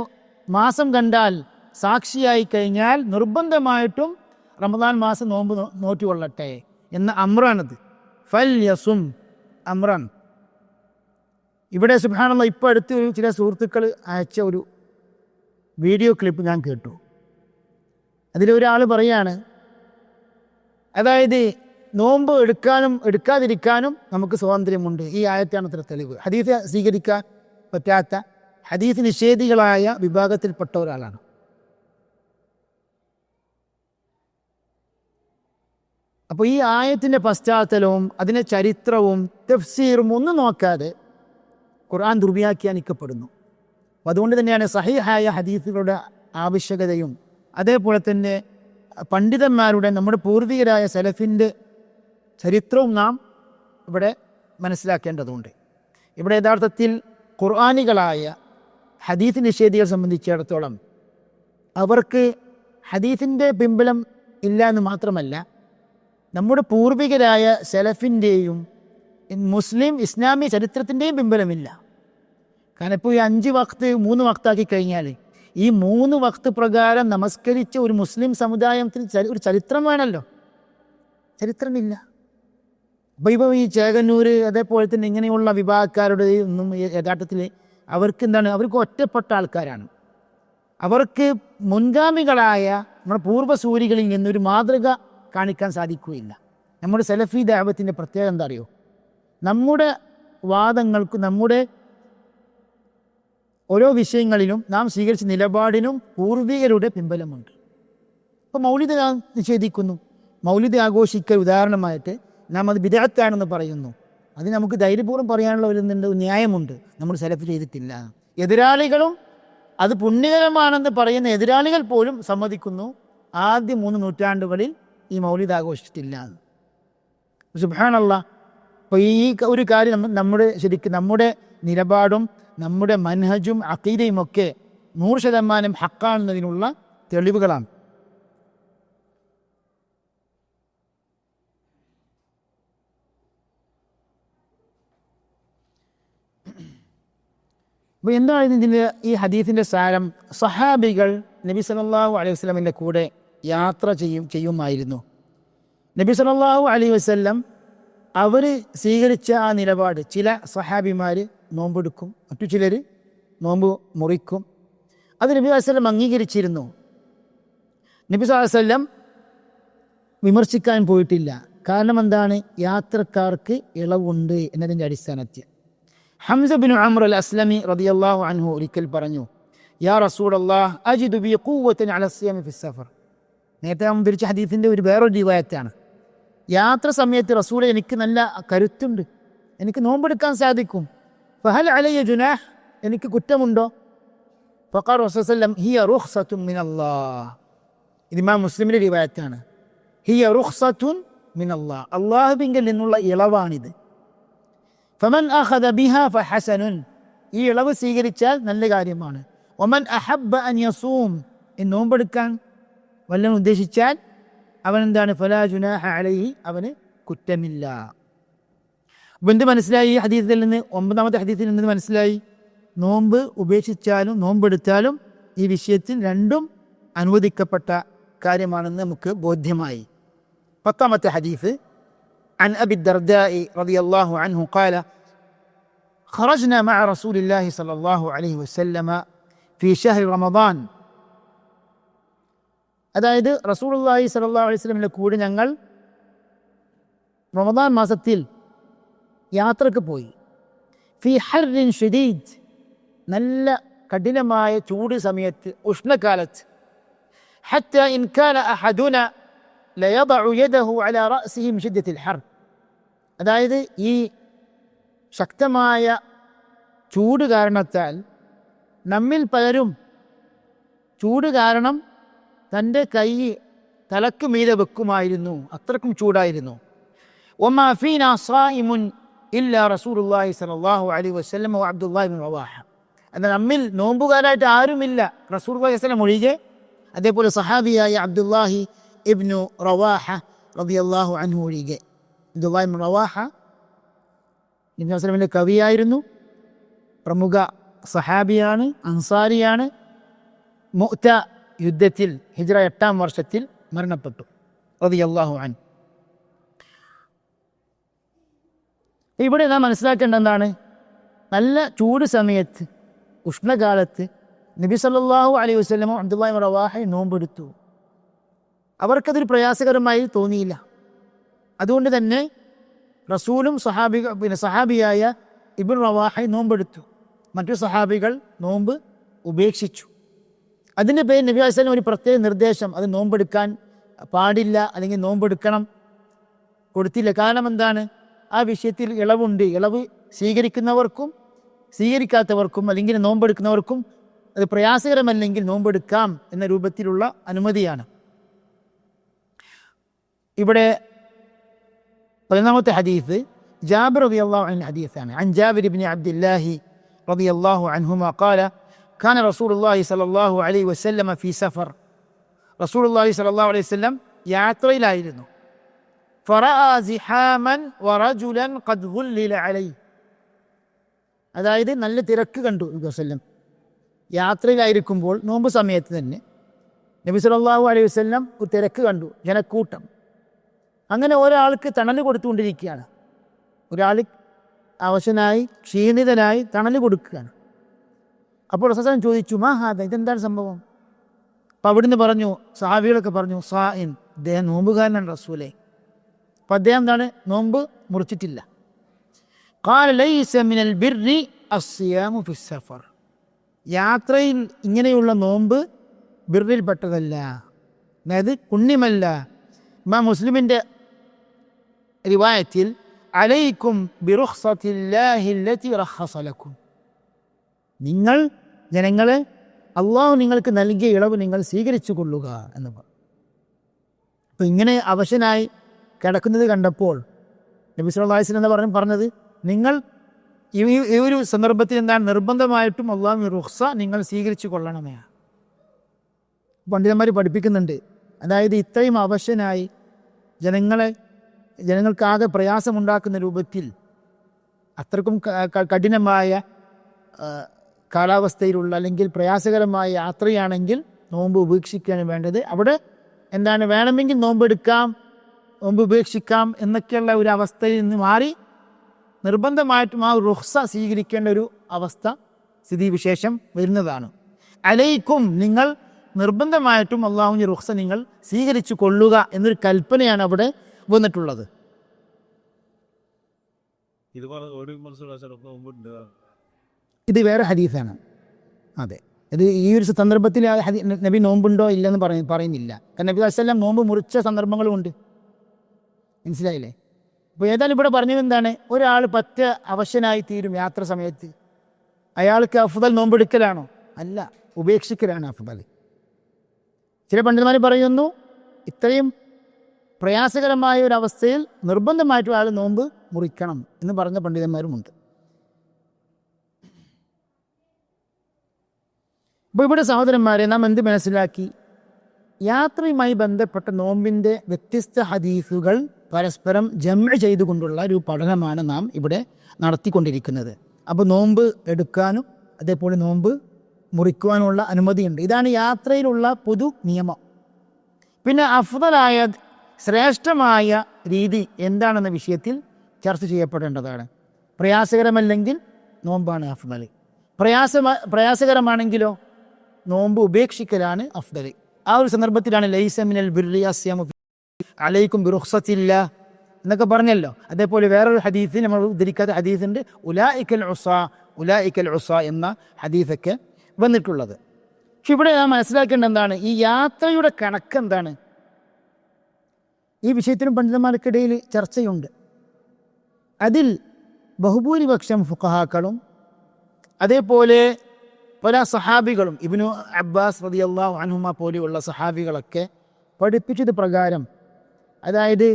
മാസം കണ്ടാൽ സാക്ഷിയായി കഴിഞ്ഞാൽ നിർബന്ധമായിട്ടും റമദാൻ മാസം നോമ്പ് നോറ്റുകൊള്ളട്ടെ എന്ന അമ്രാണത്. ഫൽയസും അമ്രാൻ. ഇവിടെ സുബ്ഹാനല്ലാഹ് ഇപ്പോൾ അടുത്ത് ചില സുഹൃത്തുക്കൾ അയച്ച ഒരു വീഡിയോ ക്ലിപ്പ് ഞാൻ കേട്ടു. അതിലൊരാൾ പറയാണ്, അതായത് നോമ്പ് എടുക്കാനും എടുക്കാതിരിക്കാനും നമുക്ക് സ്വാതന്ത്ര്യമുണ്ട്. ഈ ആയത്താണ് അത്ര തെളിവ്. ഹദീസ് സ്വീകരിക്കാൻ പറ്റാത്ത ഹദീസ് നിഷേധികളായ വിഭാഗത്തിൽപ്പെട്ട ഒരാളാണ്. അപ്പോൾ ഈ ആയത്തിൻ്റെ പശ്ചാത്തലവും അതിൻ്റെ ചരിത്രവും തഫ്സീറും ഒന്നും നോക്കാതെ ഖുർആൻ ദുർവ്യാഖ്യാനിക്കപ്പെടുന്നു. അപ്പോൾ അതുകൊണ്ട് തന്നെയാണ് സഹീഹായ ഹദീസുകളുടെ ആവശ്യകതയും അതേപോലെ തന്നെ പണ്ഡിതന്മാരുടെ, നമ്മുടെ പൂർവികരായ സലഫിൻ്റെ ചരിത്രവും നാം ഇവിടെ മനസ്സിലാക്കേണ്ടതുണ്ട്. ഇവിടെ യഥാർത്ഥത്തിൽ ഖുർആനികളായ ഹദീസ് നിഷേധികളെ സംബന്ധിച്ചിടത്തോളം അവർക്ക് ഹദീസിൻ്റെ പിൻബലം ഇല്ല എന്ന് മാത്രമല്ല, നമ്മുടെ പൂർവികരായ സലഫിൻ്റെയും മുസ്ലിം ഇസ്ലാമി ചരിത്രത്തിൻ്റെയും പിൻബലമില്ല. കാരണം ഇപ്പോൾ ഈ 5 വക്ത് 3 വക്താക്കി കഴിഞ്ഞാൽ ഈ 3 വക്ത് പ്രകാരം നമസ്കരിച്ച ഒരു മുസ്ലിം സമുദായത്തിന് ഒരു ചരിത്രം വേണമല്ലോ. ചരിത്രമില്ല. അപ്പോൾ ഈ ചേകന്നൂർ അതേപോലെ തന്നെ ഇങ്ങനെയുള്ള വിഭാഗക്കാരുടെ ഒന്നും യഥാർത്ഥത്തിൽ അവർക്ക് ഒറ്റപ്പെട്ട ആൾക്കാരാണ്. അവർക്ക് മുൻഗാമികളായ നമ്മുടെ പൂർവ്വസൂരികളിൽ നിന്നൊരു മാതൃക കാണിക്കാൻ സാധിക്കുകയില്ല. നമ്മുടെ സലഫി ദഅവത്തിൻ്റെ പ്രത്യേകത എന്താ അറിയോ? നമ്മുടെ വാദങ്ങൾക്ക്, നമ്മുടെ ഓരോ വിഷയങ്ങളിലും നാം സ്വീകരിച്ച നിലപാടിനും പൂർവികരുടെ പിൻബലമുണ്ട്. ഇപ്പോൾ മൗലിദ് നാം നിഷേധിക്കുന്നു. മൗലിദ് ആഘോഷിക്കൽ ഉദാഹരണമായിട്ട് നാം അത് ബിദ്അത്താണെന്ന് പറയുന്നു. അത് നമുക്ക് ധൈര്യപൂർവ്വം പറയാനുള്ള ഒരു ന്യായമുണ്ട്. നമ്മൾ സലഫ് ചെയ്തിട്ടില്ല. എതിരാളികളും അത് പുണ്യകരമാണെന്ന് പറയുന്ന എതിരാളികൾ പോലും സമ്മതിക്കുന്നു ആദ്യ 3 നൂറ്റാണ്ടുകളിൽ ഈ മൗലിദ് ആഘോഷിച്ചിട്ടില്ല. സുബ്ഹാനല്ലാഹ്. അപ്പോൾ ഈ ഒരു കാര്യം ശരിക്കും നമ്മുടെ നിലപാടും നമ്മുടെ മൻഹജും അഖീദയും ഒക്കെ 100% ഹക്കാണെന്നതിനുള്ള തെളിവുകളാണ്. അപ്പോൾ എന്താണ് ഇതിൻ്റെ ഈ ഹദീസിൻ്റെ സാരം? സഹാബികൾ നബി സല്ലല്ലാഹു അലൈഹി വസല്ലമിൻ്റെ കൂടെ യാത്ര ചെയ്യുമായിരുന്നു. നബി സല്ലല്ലാഹു അലൈഹി വസല്ലം അവർ സ്വീകരിച്ച ആ നിലപാട്, ചില സഹാബിമാർ നോമ്പെടുക്കും, മറ്റു ചിലർ നോമ്പ് മുറിക്കും. അത് നബി സല്ലല്ലാഹു അലൈഹി വസല്ലം അംഗീകരിച്ചിരുന്നു. നബി സല്ലല്ലാഹു അലൈഹി വസല്ലം വിമർശിക്കാൻ പോയിട്ടില്ല. കാരണം എന്താണ്? യാത്രക്കാർക്ക് ഇളവുണ്ട് എന്നതിൻ്റെ അടിസ്ഥാനത്തിൽ. ഹംസ ബിൻ അംർ അൽ അസ്ലമി റളിയല്ലാഹു അൻഹു ഒരിക്കൽ പറഞ്ഞു, യാ റസൂലല്ലാഹ് അജിദു ബി ഖുവ്വതൻ അല സിയാമി ഫി സഫർ. നേരത്തെ നാം തിരിച്ച ഹദീസിൻ്റെ വേറൊരു റിവായത്താണ്. യാത്ര സമയത്ത് റസൂലെ എനിക്ക് നല്ല കരുത്തുണ്ട്, എനിക്ക് നോമ്പെടുക്കാൻ സാധിക്കും. ഫഹൽ അലയ്യ ജുനാഹ്, എനിക്ക് കുറ്റമുണ്ടോ? ഫഖാല റസൂലുള്ളാഹി സ്വല്ലല്ലാഹു അലൈഹി വസല്ലം ഹിയ റുഖ്സത്തുൻ മിനല്ലാഹ്. ഇത് ഇമാം മുസ്ലിമിൻ്റെ റിവായത്താണ്. ഹിയ റുഖ്സത്തുൻ മിനല്ലാഹ്, അല്ലാഹുവിങ്കിൽ നിന്നുള്ള ഇളവാണിത്. ഫമൻ അഖദ ബിഹാ ഫഹസനുൻ, ഈ ഇളവ് സ്വീകരിച്ചാൽ നല്ല കാര്യമാണ്. വമൻ അഹബ്ബ അൻ യസൂം, നോമ്പെടുക്കാൻ വല്ലതും ഉദ്ദേശിച്ചാൽ അവൻ എന്താണ്? ഫലാ ജുനാഹ അലൈഹി, അവന് കുറ്റമില്ല. അപ്പം എന്ത് മനസ്സിലായി ഈ ഹദീസിൽ നിന്ന്? 9ാമത്തെ ഹദീസിൽ നിന്ന് മനസ്സിലായി, നോമ്പ് ഉപേക്ഷിച്ചാലും നോമ്പെടുത്താലും ഈ വിഷയത്തിൽ രണ്ടും അനുവദിക്കപ്പെട്ട കാര്യമാണെന്ന് നമുക്ക് ബോധ്യമായി. 10ാമത്തെ ഹദീസ്, عن أبي الدرداء رضي الله عنه قال خرجنا مع رسول الله صلى الله عليه وسلم في شهر رمضان. അതായത് റസൂലുള്ളാഹി സ്വല്ലല്ലാഹു അലൈഹി വസല്ലമിന്റെ കൂടെ ഞങ്ങൾ റമദാൻ മാസത്തിൽ യാത്രക്ക് പോയി. ഫി ഹർരിൻ ഷദീദ്, നല്ല കഠിനമായ ചൂട് സമയത്ത്, ഉഷ്ണകാലത്ത്. ഹത്താ ഇൻ കാന അഹദുന ലയദഉ യദഹു അലാ റഅസിഹി മിൻ ശിദ്ദത്തിൽ ഹർ, അതായത് ഈ ശക്തമായ ചൂട് കാരണത്താൽ നമ്മിൽ പലരും ചൂട് കാരണം തൻ്റെ കൈ തലക്ക് മീതെ വെക്കുമായിരുന്നു, അത്രക്കും ചൂടായിരുന്നു. വമാ ഫീനാ സായിമുൻ ഇല്ലാ റസൂലുള്ളാഹി സ്വല്ലല്ലാഹു അലൈഹി വസല്ലം വ അബ്ദുല്ലാഹി ഇബ്നു റവാഹ. എന്നാൽ നമ്മിൽ നോമ്പുകാരായിട്ട് ആരുമില്ല, റസൂലുള്ളാഹി സ്വല്ലല്ലാഹു അലൈഹി വസല്ലം ഒഴികെ. അതേപോലെ സഹാബിയായ അബ്ദുല്ലാഹി ഇബ്നു റവാഹ റളിയല്ലാഹു അൻഹു ഒഴികെ. അബ്ദുല്ലാഹി ഇബ്നു റവാഹ നബി സല്ലല്ലാഹു അലൈഹി വസല്ലമിന്റെ കവിയായിരുന്നു, പ്രമുഖ സഹാബിയാണ്, അൻസാരിയാണ്. മുഅ്ത യുദ്ധത്തിൽ ഹിജ്റ 8ാം വർഷത്തിൽ മരണപ്പെട്ടു റളിയല്ലാഹു അൻഹു. ഇവിടെ നാം മനസ്സിലാക്കേണ്ട എന്താണ്? നല്ല ചൂട് സമയത്ത്, ഉഷ്ണകാലത്ത് നബി സല്ലല്ലാഹു അലൈഹി വസല്ലം അബ്ദുല്ലാഹി ഇബ്നു റവാഹ നോമ്പെടുത്തു. അവർക്കതൊരു പ്രയാസകരമായി തോന്നിയില്ല. അതുകൊണ്ട് തന്നെ റസൂലും സഹാബിയായ ഇബ്നു റവാഹ നോമ്പെടുത്തു. മറ്റു സഹാബികൾ നോമ്പ് ഉപേക്ഷിച്ചു. അതിൻ്റെ പേര് നബി അലൈഹി വസല്ലം ഒരു പ്രത്യേക നിർദ്ദേശം, അത് നോമ്പെടുക്കാൻ പാടില്ല അല്ലെങ്കിൽ നോമ്പെടുക്കണം കൊടുത്തില്ല. കാരണം എന്താണ്? ആ വിഷയത്തിൽ ഇളവുണ്ട്. ഇളവ് സ്വീകരിക്കുന്നവർക്കും സ്വീകരിക്കാത്തവർക്കും അല്ലെങ്കിൽ നോമ്പെടുക്കുന്നവർക്കും അത് പ്രയാസകരമല്ലെങ്കിൽ നോമ്പെടുക്കാം എന്ന രൂപത്തിലുള്ള അനുമതിയാണ്. ഇവിടെ 11ാമത്തെ ഹദീസ് ജാബിർ റളിയല്ലാഹു അൻഹു ഹദീസാണ്. അൻ ജാബിർ ഇബ്നു അബ്ദില്ലാഹി റളിയല്ലാഹു അൻഹുമാ ഖാല കാന റസൂലുള്ളാഹി സ്വല്ലല്ലാഹു അലൈഹി വസല്ലം ഫീ സഫർ. റസൂലുള്ളാഹി സ്വല്ലല്ലാഹു അലൈഹി വസല്ലം യാത്രയിലായിരുന്നു. ഫറഅ സിഹാമൻ വറജുലൻ ഖദ് ഗുല്ലില അലൈഹി, അതായത് നല്ല തിരക്ക് കണ്ടു. നബി വസല്ലം യാത്രയിലായിരിക്കുമ്പോൾ നോമ്പ് സമയത്ത് തന്നെ നബി സല്ലല്ലാഹു അലൈഹി വസല്ലം ഒരു തിരക്ക് കണ്ടു, ജനക്കൂട്ടം. അങ്ങനെ ഒരാൾക്ക് തണൽ കൊടുത്തുകൊണ്ടിരിക്കുകയാണ്. ഒരാൾ അവശനായി ക്ഷീണിതനായി തണൽ കൊടുക്കുകയാണ്. അപ്പോൾ റസൂലുള്ളാഹി ചോദിച്ചു, മാ ഹാദ, ഇതെന്താണ് സംഭവം? അപ്പം അവിടുന്ന് പറഞ്ഞു, സഹാബികളൊക്കെ പറഞ്ഞു, സായിൻ, അദ്ദേഹം നോമ്പുകാരനാണ് റസൂലേ. അപ്പം അദ്ദേഹം എന്താണ്? നോമ്പ് മുറിച്ചിട്ടില്ല. ഖാല ലൈസ മിനൽ ബിർരി അസ്സിയാമു ഫിസ്സഫർ, യാത്രയിൽ ഇങ്ങനെയുള്ള നോമ്പ് ബിർറിൽപ്പെട്ടതല്ല, അതായത് പുണ്യമല്ല. ഇമാം മുസ്ലിമിൻ്റെ റിവായത്തിൽ അലൈക്കും ബിറുഖ്സത്തില്ലാഹി അല്ലതി റഖസ ലക്കും, നിങ്ങൾ ജനങ്ങളെ അള്ളാഹു നിങ്ങൾക്ക് നൽകിയ ഇളവ് നിങ്ങൾ സ്വീകരിച്ചു കൊള്ളുക എന്ന് പറഞ്ഞു. അപ്പോൾ ഇങ്ങനെ അവശനായി കിടക്കുന്നത് കണ്ടപ്പോൾ നബി സല്ലല്ലാഹു അലൈഹി വസല്ലം പറഞ്ഞത്, നിങ്ങൾ ഈ ഒരു സന്ദർഭത്തിൽ എന്താണ്? നിർബന്ധമായിട്ടും അള്ളാഹു റുഖ്സ നിങ്ങൾ സ്വീകരിച്ചു കൊള്ളണമേ. പണ്ഡിതന്മാർ പഠിപ്പിക്കുന്നുണ്ട്, അതായത് ഇത്രയും അവശനായി ജനങ്ങൾക്കാകെ പ്രയാസമുണ്ടാക്കുന്ന രൂപത്തിൽ അത്രക്കും കഠിനമായ കാലാവസ്ഥയിലുള്ള അല്ലെങ്കിൽ പ്രയാസകരമായ യാത്രയാണെങ്കിൽ നോമ്പ് ഉപേക്ഷിക്കുകയാണ് വേണ്ടത്. അവിടെ എന്താണ്? വേണമെങ്കിൽ നോമ്പെടുക്കാം, നോമ്പ് ഉപേക്ഷിക്കാം എന്നൊക്കെയുള്ള ഒരു അവസ്ഥയിൽ നിന്ന് മാറി നിർബന്ധമായിട്ടും ആ റുഖ്സ സ്വീകരിക്കേണ്ട ഒരു അവസ്ഥ, സ്ഥിതിവിശേഷം വരുന്നതാണ്. അലൈക്കും, നിങ്ങൾ നിർബന്ധമായിട്ടും അള്ളാഹുവിൻ്റെ റുഖ്സ നിങ്ങൾ സ്വീകരിച്ചു കൊള്ളുക എന്നൊരു കൽപ്പനയാണ് അവിടെ വന്നിട്ടുള്ളത്. ഇത് വേറെ ഹദീസാണ്. അതെ, ഇത് ഈ ഒരു സന്ദർഭത്തിൽ നബി നോമ്പുണ്ടോ ഇല്ലെന്ന് പറയുന്നില്ല. കാരണം നബി അസ്സലാം നോമ്പ് മുറിച്ച സന്ദർഭങ്ങളുമുണ്ട്. മനസ്സിലായില്ലേ? അപ്പോൾ ഏതായാലും ഇവിടെ പറഞ്ഞത് എന്താണ്, ഒരാൾ പറ്റ അവശനായി തീരും യാത്ര സമയത്ത്, അയാൾക്ക് അഫ്ദൽ നോമ്പെടുക്കലാണോ? അല്ല, ഉപേക്ഷിക്കലാണ് അഫ്ദൽ. ചില പണ്ഡിതന്മാർ പറയുന്നു ഇത്രയും പ്രയാസകരമായ ഒരു അവസ്ഥയിൽ നിർബന്ധമായിട്ടും ആൾ നോമ്പ് മുറിക്കണം എന്ന് പറഞ്ഞ പണ്ഡിതന്മാരുമുണ്ട്. അപ്പോൾ ഇവിടെ സഹോദരന്മാരെ, നാം എന്ത് മനസ്സിലാക്കി? യാത്രയുമായി ബന്ധപ്പെട്ട നോമ്പിൻ്റെ വ്യത്യസ്ത ഹദീസുകൾ പരസ്പരം ജംഅ് ചെയ്തുകൊണ്ടുള്ള ഒരു പഠനമാണ് നാം ഇവിടെ നടത്തിക്കൊണ്ടിരിക്കുന്നത്. അപ്പോൾ നോമ്പ് എടുക്കാനും അതേപോലെ നോമ്പ് മുറിക്കുവാനുള്ള അനുമതിയുണ്ട്. ഇതാണ് യാത്രയിലുള്ള പൊതു നിയമം. പിന്നെ അഫ്ദലായ ശ്രേഷ്ഠമായ രീതി എന്താണെന്ന വിഷയത്തിൽ ചർച്ച ചെയ്യപ്പെടേണ്ടതാണ്. പ്രയാസകരമല്ലെങ്കിൽ നോമ്പാണ് അഫ്ദൽ, പ്രയാസകരമാണെങ്കിലോ നോമ്പ് ഉപേക്ഷിക്കലാണ് അഫ്ദൽ. ആ ഒരു സന്ദർഭത്തിലാണ് ലൈസ മിനൽ ബിർരി അസ്യാമു അലൈക്കും ബിറുഖ്സത്തില്ല എന്നൊക്കെ പറഞ്ഞല്ലോ. അതേപോലെ വേറൊരു ഹദീസിൽ നമ്മൾ ഉദ്ധരിക്കാത്ത ഹദീസുണ്ട്, ഉലായിക്കൽ ഉസ എന്ന ഹദീസൊക്കെ വന്നിട്ടുള്ളത്. പക്ഷെ ഇവിടെ നാം മനസ്സിലാക്കേണ്ട എന്താണ്, ഈ യാത്രയുടെ കണക്ക് എന്താണ്? ഈ വിഷയത്തിലും പണ്ഡിതന്മാർക്കിടയിൽ ചർച്ചയുണ്ട്. അതിൽ ബഹുഭൂരിപക്ഷം ഫുഖഹാക്കളും അതേപോലെ പല സഹാബികളും ഇബ്നു അബ്ബാസ് റളിയല്ലാഹു അൻഹുമ പോലെയുള്ള സഹാബികളൊക്കെ പഠിപ്പിച്ചത് പ്രകാരം, അതായത്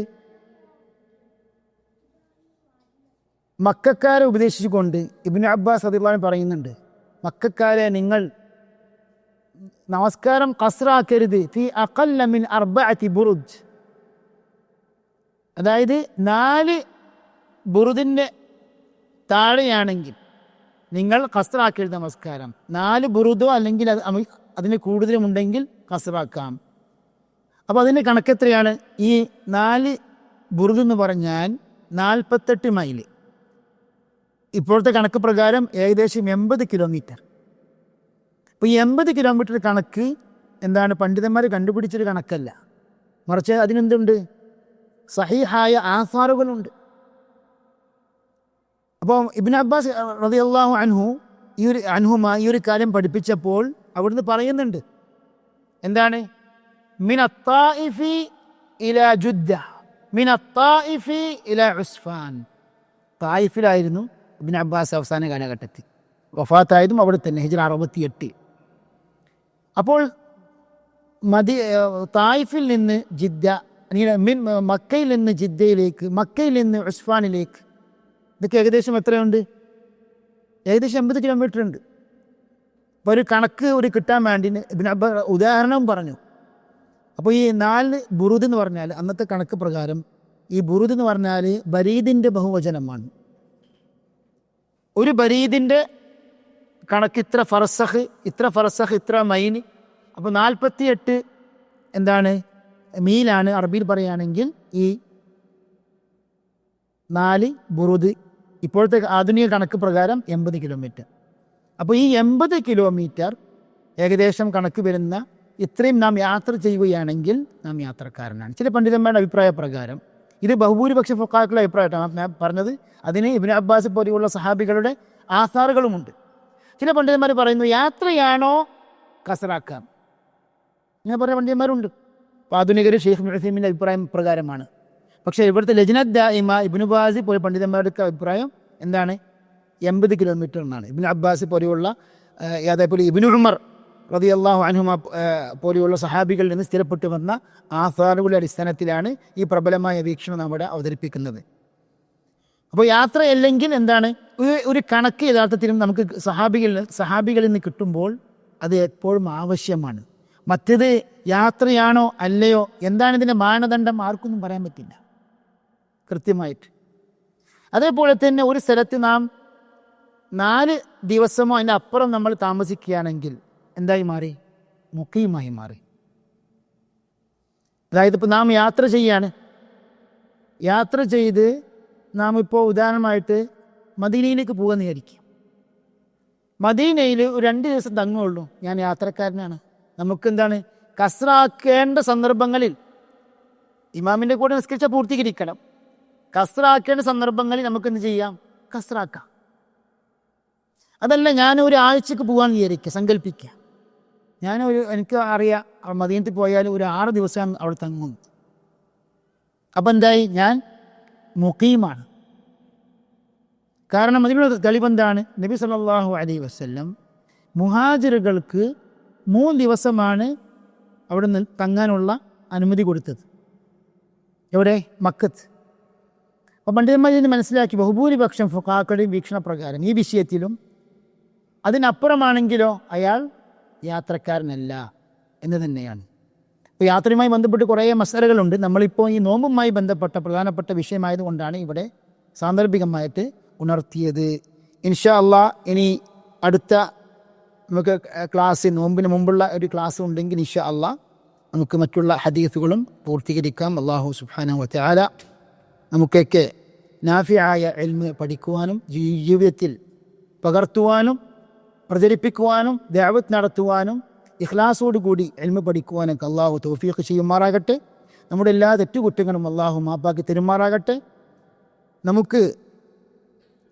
മക്കക്കാരെ ഉപദേശിച്ചുകൊണ്ട് ഇബ്നു അബ്ബാസ് റളിയല്ലാഹു അൻഹു പറയുന്നുണ്ട്, മക്കക്കാരെ നിങ്ങൾ നമസ്കാരം ഖസ്റാക്കരുത് ഫി അഖല്ല മിൻ 4 ബുറുജ്, അതായത് 4 ബുറുദിൻ്റെ താഴെയാണെങ്കിൽ നിങ്ങൾ ഖസ്റാക്കരുത് നമസ്കാരം. 4 ബുറുദോ അല്ലെങ്കിൽ അതിന് കൂടുതലുമുണ്ടെങ്കിൽ ഖസ്റാക്കാം. അപ്പോൾ അതിൻ്റെ കണക്കെത്രയാണ്? ഈ 4 ബുറുദ് എന്ന് പറഞ്ഞാൽ 48 മൈൽ. ഇപ്പോഴത്തെ കണക്ക് പ്രകാരം ഏകദേശം 80 കിലോമീറ്റർ. അപ്പോൾ ഈ 80 കിലോമീറ്റർ കണക്ക് എന്താണ്, പണ്ഡിതന്മാർ കണ്ടുപിടിച്ചൊരു കണക്കല്ല, മറിച്ച് അതിനെന്തുണ്ട്, സഹീഹായ ആസാറുകളുണ്ട്. അപ്പോൾ ഇബ്നു അബ്ബാസ് റളിയല്ലാഹു അൻഹുമ ഈ ഒരു കാര്യം പഠിപ്പിച്ചപ്പോൾ അവിടുന്ന് പറയുന്നുണ്ട്, എന്താണ്, മിനത്തായിഫി ഇലാ ജുദ്ദ മിനത്തായിഫി ഇലാ ഉസ്ഫാൻ. തായിഫിലായിരുന്നു ഇബ്നു അബ്ബാസ് അവസാന കാലഘട്ടത്തിൽ, വഫാത്തായതും അവിടെ തന്നെ ഹിജ്റ 68. അപ്പോൾ തായിഫിൽ നിന്ന് ജിദ്ദ, മക്കയിൽ നിന്ന് ജിദ്ദയിലേക്ക്, മക്കയിൽ നിന്ന് ഉസ്ഫാനിലേക്ക്, ഇതൊക്കെ ഏകദേശം എത്രയുണ്ട്? ഏകദേശം 80 കിലോമീറ്റർ ഉണ്ട്. അപ്പോൾ ഒരു കണക്ക് കിട്ടാൻ വേണ്ടി ഇബ്നു അബ്ബാസ് ഉദാഹരണം പറഞ്ഞു. അപ്പോൾ ഈ 4 ബുറുദ് എന്ന് പറഞ്ഞാൽ അന്നത്തെ കണക്ക് പ്രകാരം ഈ ബുറുദ് എന്ന് പറഞ്ഞാൽ ബരീദിൻ്റെ ബഹുവചനമാണ്. ഒരു ബരീദിൻ്റെ കണക്ക് ഇത്ര ഫർസഖ്, ഇത്ര മൈന്. അപ്പോൾ 48 എന്താണ് മീലാണ് അറബിയിൽ പറയുകയാണെങ്കിൽ ഈ 4 ബുറുദ്. ഇപ്പോഴത്തെ ആധുനിക കണക്ക് പ്രകാരം 80 കിലോമീറ്റർ. അപ്പോൾ ഈ 80 കിലോമീറ്റർ ഏകദേശം കണക്ക് വരുന്ന ഇത്രയും നാം യാത്ര ചെയ്യുകയാണെങ്കിൽ നാം യാത്രക്കാരനാണ്. ചില പണ്ഡിതന്മാരുടെ അഭിപ്രായ പ്രകാരം, ഇത് ബഹുഭൂരിപക്ഷ ഫുഖഹാക്കളുടെ അഭിപ്രായമാണ് ഞാൻ പറഞ്ഞത്, അതിന് ഇബ്നു അബ്ബാസ് പോലെയുള്ള സഹാബികളുടെ ആസാറുകളുമുണ്ട്. ചില പണ്ഡിതന്മാർ പറയുന്നു യാത്രയാണോ ഖസ്റാക്കാം, ഇങ്ങനെ പറയുന്ന പണ്ഡിതന്മാരുണ്ട്. അപ്പോൾ ആധുനികർ ഷെയ്ഖ് മുഅ്തസിമിൻ്റെ അഭിപ്രായം പ്രകാരമാണ്. പക്ഷേ ഇവിടുത്തെ ലജ്നത്ത് ദായിമ, ഇബ്നു ബാസ് പോലെ പണ്ഡിതന്മാരുടെ അഭിപ്രായം എന്താണ്, 80 കിലോമീറ്റർ എന്നാണ്. ഇബ്നു അബ്ബാസ് പോലെയുള്ള, അതേപോലെ ഇബ്നു ഉമർ റളിയല്ലാഹു അൻഹുമ പോലെയുള്ള സഹാബികളിൽ നിന്ന് സ്ഥിരപ്പെട്ടു വന്ന ആസാറുകളുടെ അടിസ്ഥാനത്തിലാണ് ഈ പ്രബലമായ വീക്ഷണം നമ്മുടെ അവതരിപ്പിക്കുന്നത്. അപ്പോൾ യാത്രയല്ലെങ്കിൽ എന്താണ്, ഒരു കണക്ക് യഥാർത്ഥത്തിലും നമുക്ക് സഹാബികളിൽ നിന്ന് കിട്ടുമ്പോൾ അത് എപ്പോഴും ആവശ്യമാണ്. മറ്റേത് യാത്രയാണോ അല്ലയോ, എന്താണ് ഇതിൻ്റെ മാനദണ്ഡം, ആർക്കൊന്നും പറയാൻ പറ്റില്ല കൃത്യമായിട്ട്. അതേപോലെ തന്നെ ഒരു സ്ഥലത്ത് നാം 4 ദിവസമോ അതിൻ്റെ അപ്പുറം നമ്മൾ താമസിക്കുകയാണെങ്കിൽ എന്തായി മാറി, മുഖീമായി മാറി. അതായത് ഇപ്പോൾ നാം യാത്ര ചെയ്യാണ്, യാത്ര ചെയ്ത് നാം ഇപ്പോൾ ഉദാഹരണമായിട്ട് മദീനയിലേക്ക് പോകുമെന്ന് വിചാരിക്കും. മദീനയിൽ ഒരു 2 ദിവസം തങ്ങുള്ളൂ, ഞാൻ യാത്രക്കാരനാണ്. നമുക്കെന്താണ്, ഖസ്റാക്കേണ്ട സന്ദർഭങ്ങളിൽ ഇമാമിൻ്റെ കൂടെ നിസ്കരിച്ചാൽ പൂർത്തീകരിക്കണം. കസ്റാക്കേണ്ട സന്ദർഭങ്ങളിൽ നമുക്ക് എന്ത് ചെയ്യാം? കസ്റാക്കാം. അതല്ല, ഞാൻ ഒരാഴ്ചക്ക് പോകാമെന്ന് വിചാരിക്കുക, സങ്കല്പിക്കുക. എനിക്ക് അറിയാം മദീനത്തിൽ പോയാൽ ഒരു 6 ദിവസം അവിടെ തങ്ങും. അപ്പം എന്തായി? ഞാൻ മുഖീമാണ്. കാരണം അതിനുള്ള തെളിവെന്താണ്? നബി സല്ലല്ലാഹു അലൈഹി വസല്ലം മുഹാജിറുകൾക്ക് 3 ദിവസമാണ് അവിടെ നിന്ന് തങ്ങാനുള്ള അനുമതി കൊടുത്തത്. എവിടെ? മക്കത്ത്. അപ്പോൾ പണ്ഡിതന്മാർ ഇതിന് മനസ്സിലാക്കി, ബഹുഭൂരിപക്ഷം ഫുഖാക്കളുടെയും വീക്ഷണപ്രകാരം ഈ വിഷയത്തിലും അതിനപ്പുറമാണെങ്കിലോ അയാൾ യാത്രക്കാരനല്ല എന്ന് തന്നെയാണ്. ഇപ്പോൾ യാത്രയുമായി ബന്ധപ്പെട്ട് കുറേ മസലകളുണ്ട്. നമ്മളിപ്പോൾ ഈ നോമ്പുമായി ബന്ധപ്പെട്ട പ്രധാനപ്പെട്ട വിഷയമായതുകൊണ്ടാണ് ഇവിടെ സാന്ദർഭികമായിട്ട് ഉണർത്തിയത്. ഇൻഷാ അള്ളാഹ് ഇനി അടുത്ത നമുക്ക് ക്ലാസ്, നോമ്പിന് മുമ്പുള്ള ഒരു ക്ലാസ് ഉണ്ടെങ്കിൽ ഇൻഷാ അള്ളാഹ് നമുക്ക് മറ്റുള്ള ഹദീസുകളും പൂർത്തീകരിക്കാം. അല്ലാഹു സുബ്ഹാനഹു വ തആല നമുക്കൊക്കെ നാഫിയായ ഇൽമ് പഠിക്കുവാനും ജീവിതത്തിൽ പകർത്തുവാനും പ്രചരിപ്പിക്കുവാനും ദഅവത്ത് നടത്തുവാനും ഇഖ്ലാസോട് കൂടി ഇൽമ് പഠിക്കുവാനൊക്കെ അല്ലാഹു തൗഫീഖ് ചെയ്യുമാറാകട്ടെ. നമ്മുടെ എല്ലാ തെറ്റുകുറ്റങ്ങളും അല്ലാഹു മാപ്പാക്കി തരുമാറാകട്ടെ. നമുക്ക്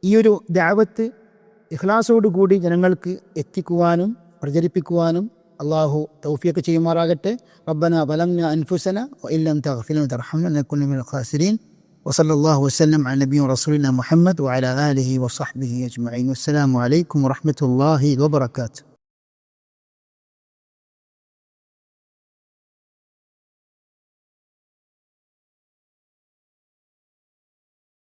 ഈ ഒരു ദഅവത്ത് ഇഖ്ലാസോട് കൂടി ജനങ്ങൾക്ക് എത്തിക്കുവാനും പ്രചരിപ്പിക്കുവാനും അല്ലാഹു തൗഫീഖ് ചെയ്യുമാറാകട്ടെ. റബ്ബനാ ബലഗ്നാ അൻഫുസനാ വഇല്ലം തഗ്ഫിർ ലനാ വതർഹംനാ ലനകുന മിനൽ ഖാസിരീൻ. വസല്ലല്ലാഹു വസല്ലം അലാ നബിയ്യിനാ റസൂലിനാ മുഹമ്മദ് വഅലാ ആലിഹി വസഹ്ബിഹി അജ്മഈൻ. അസ്സലാമു അലൈക്കും വറഹ്മത്തുള്ളാഹി വബറകാതുഹു.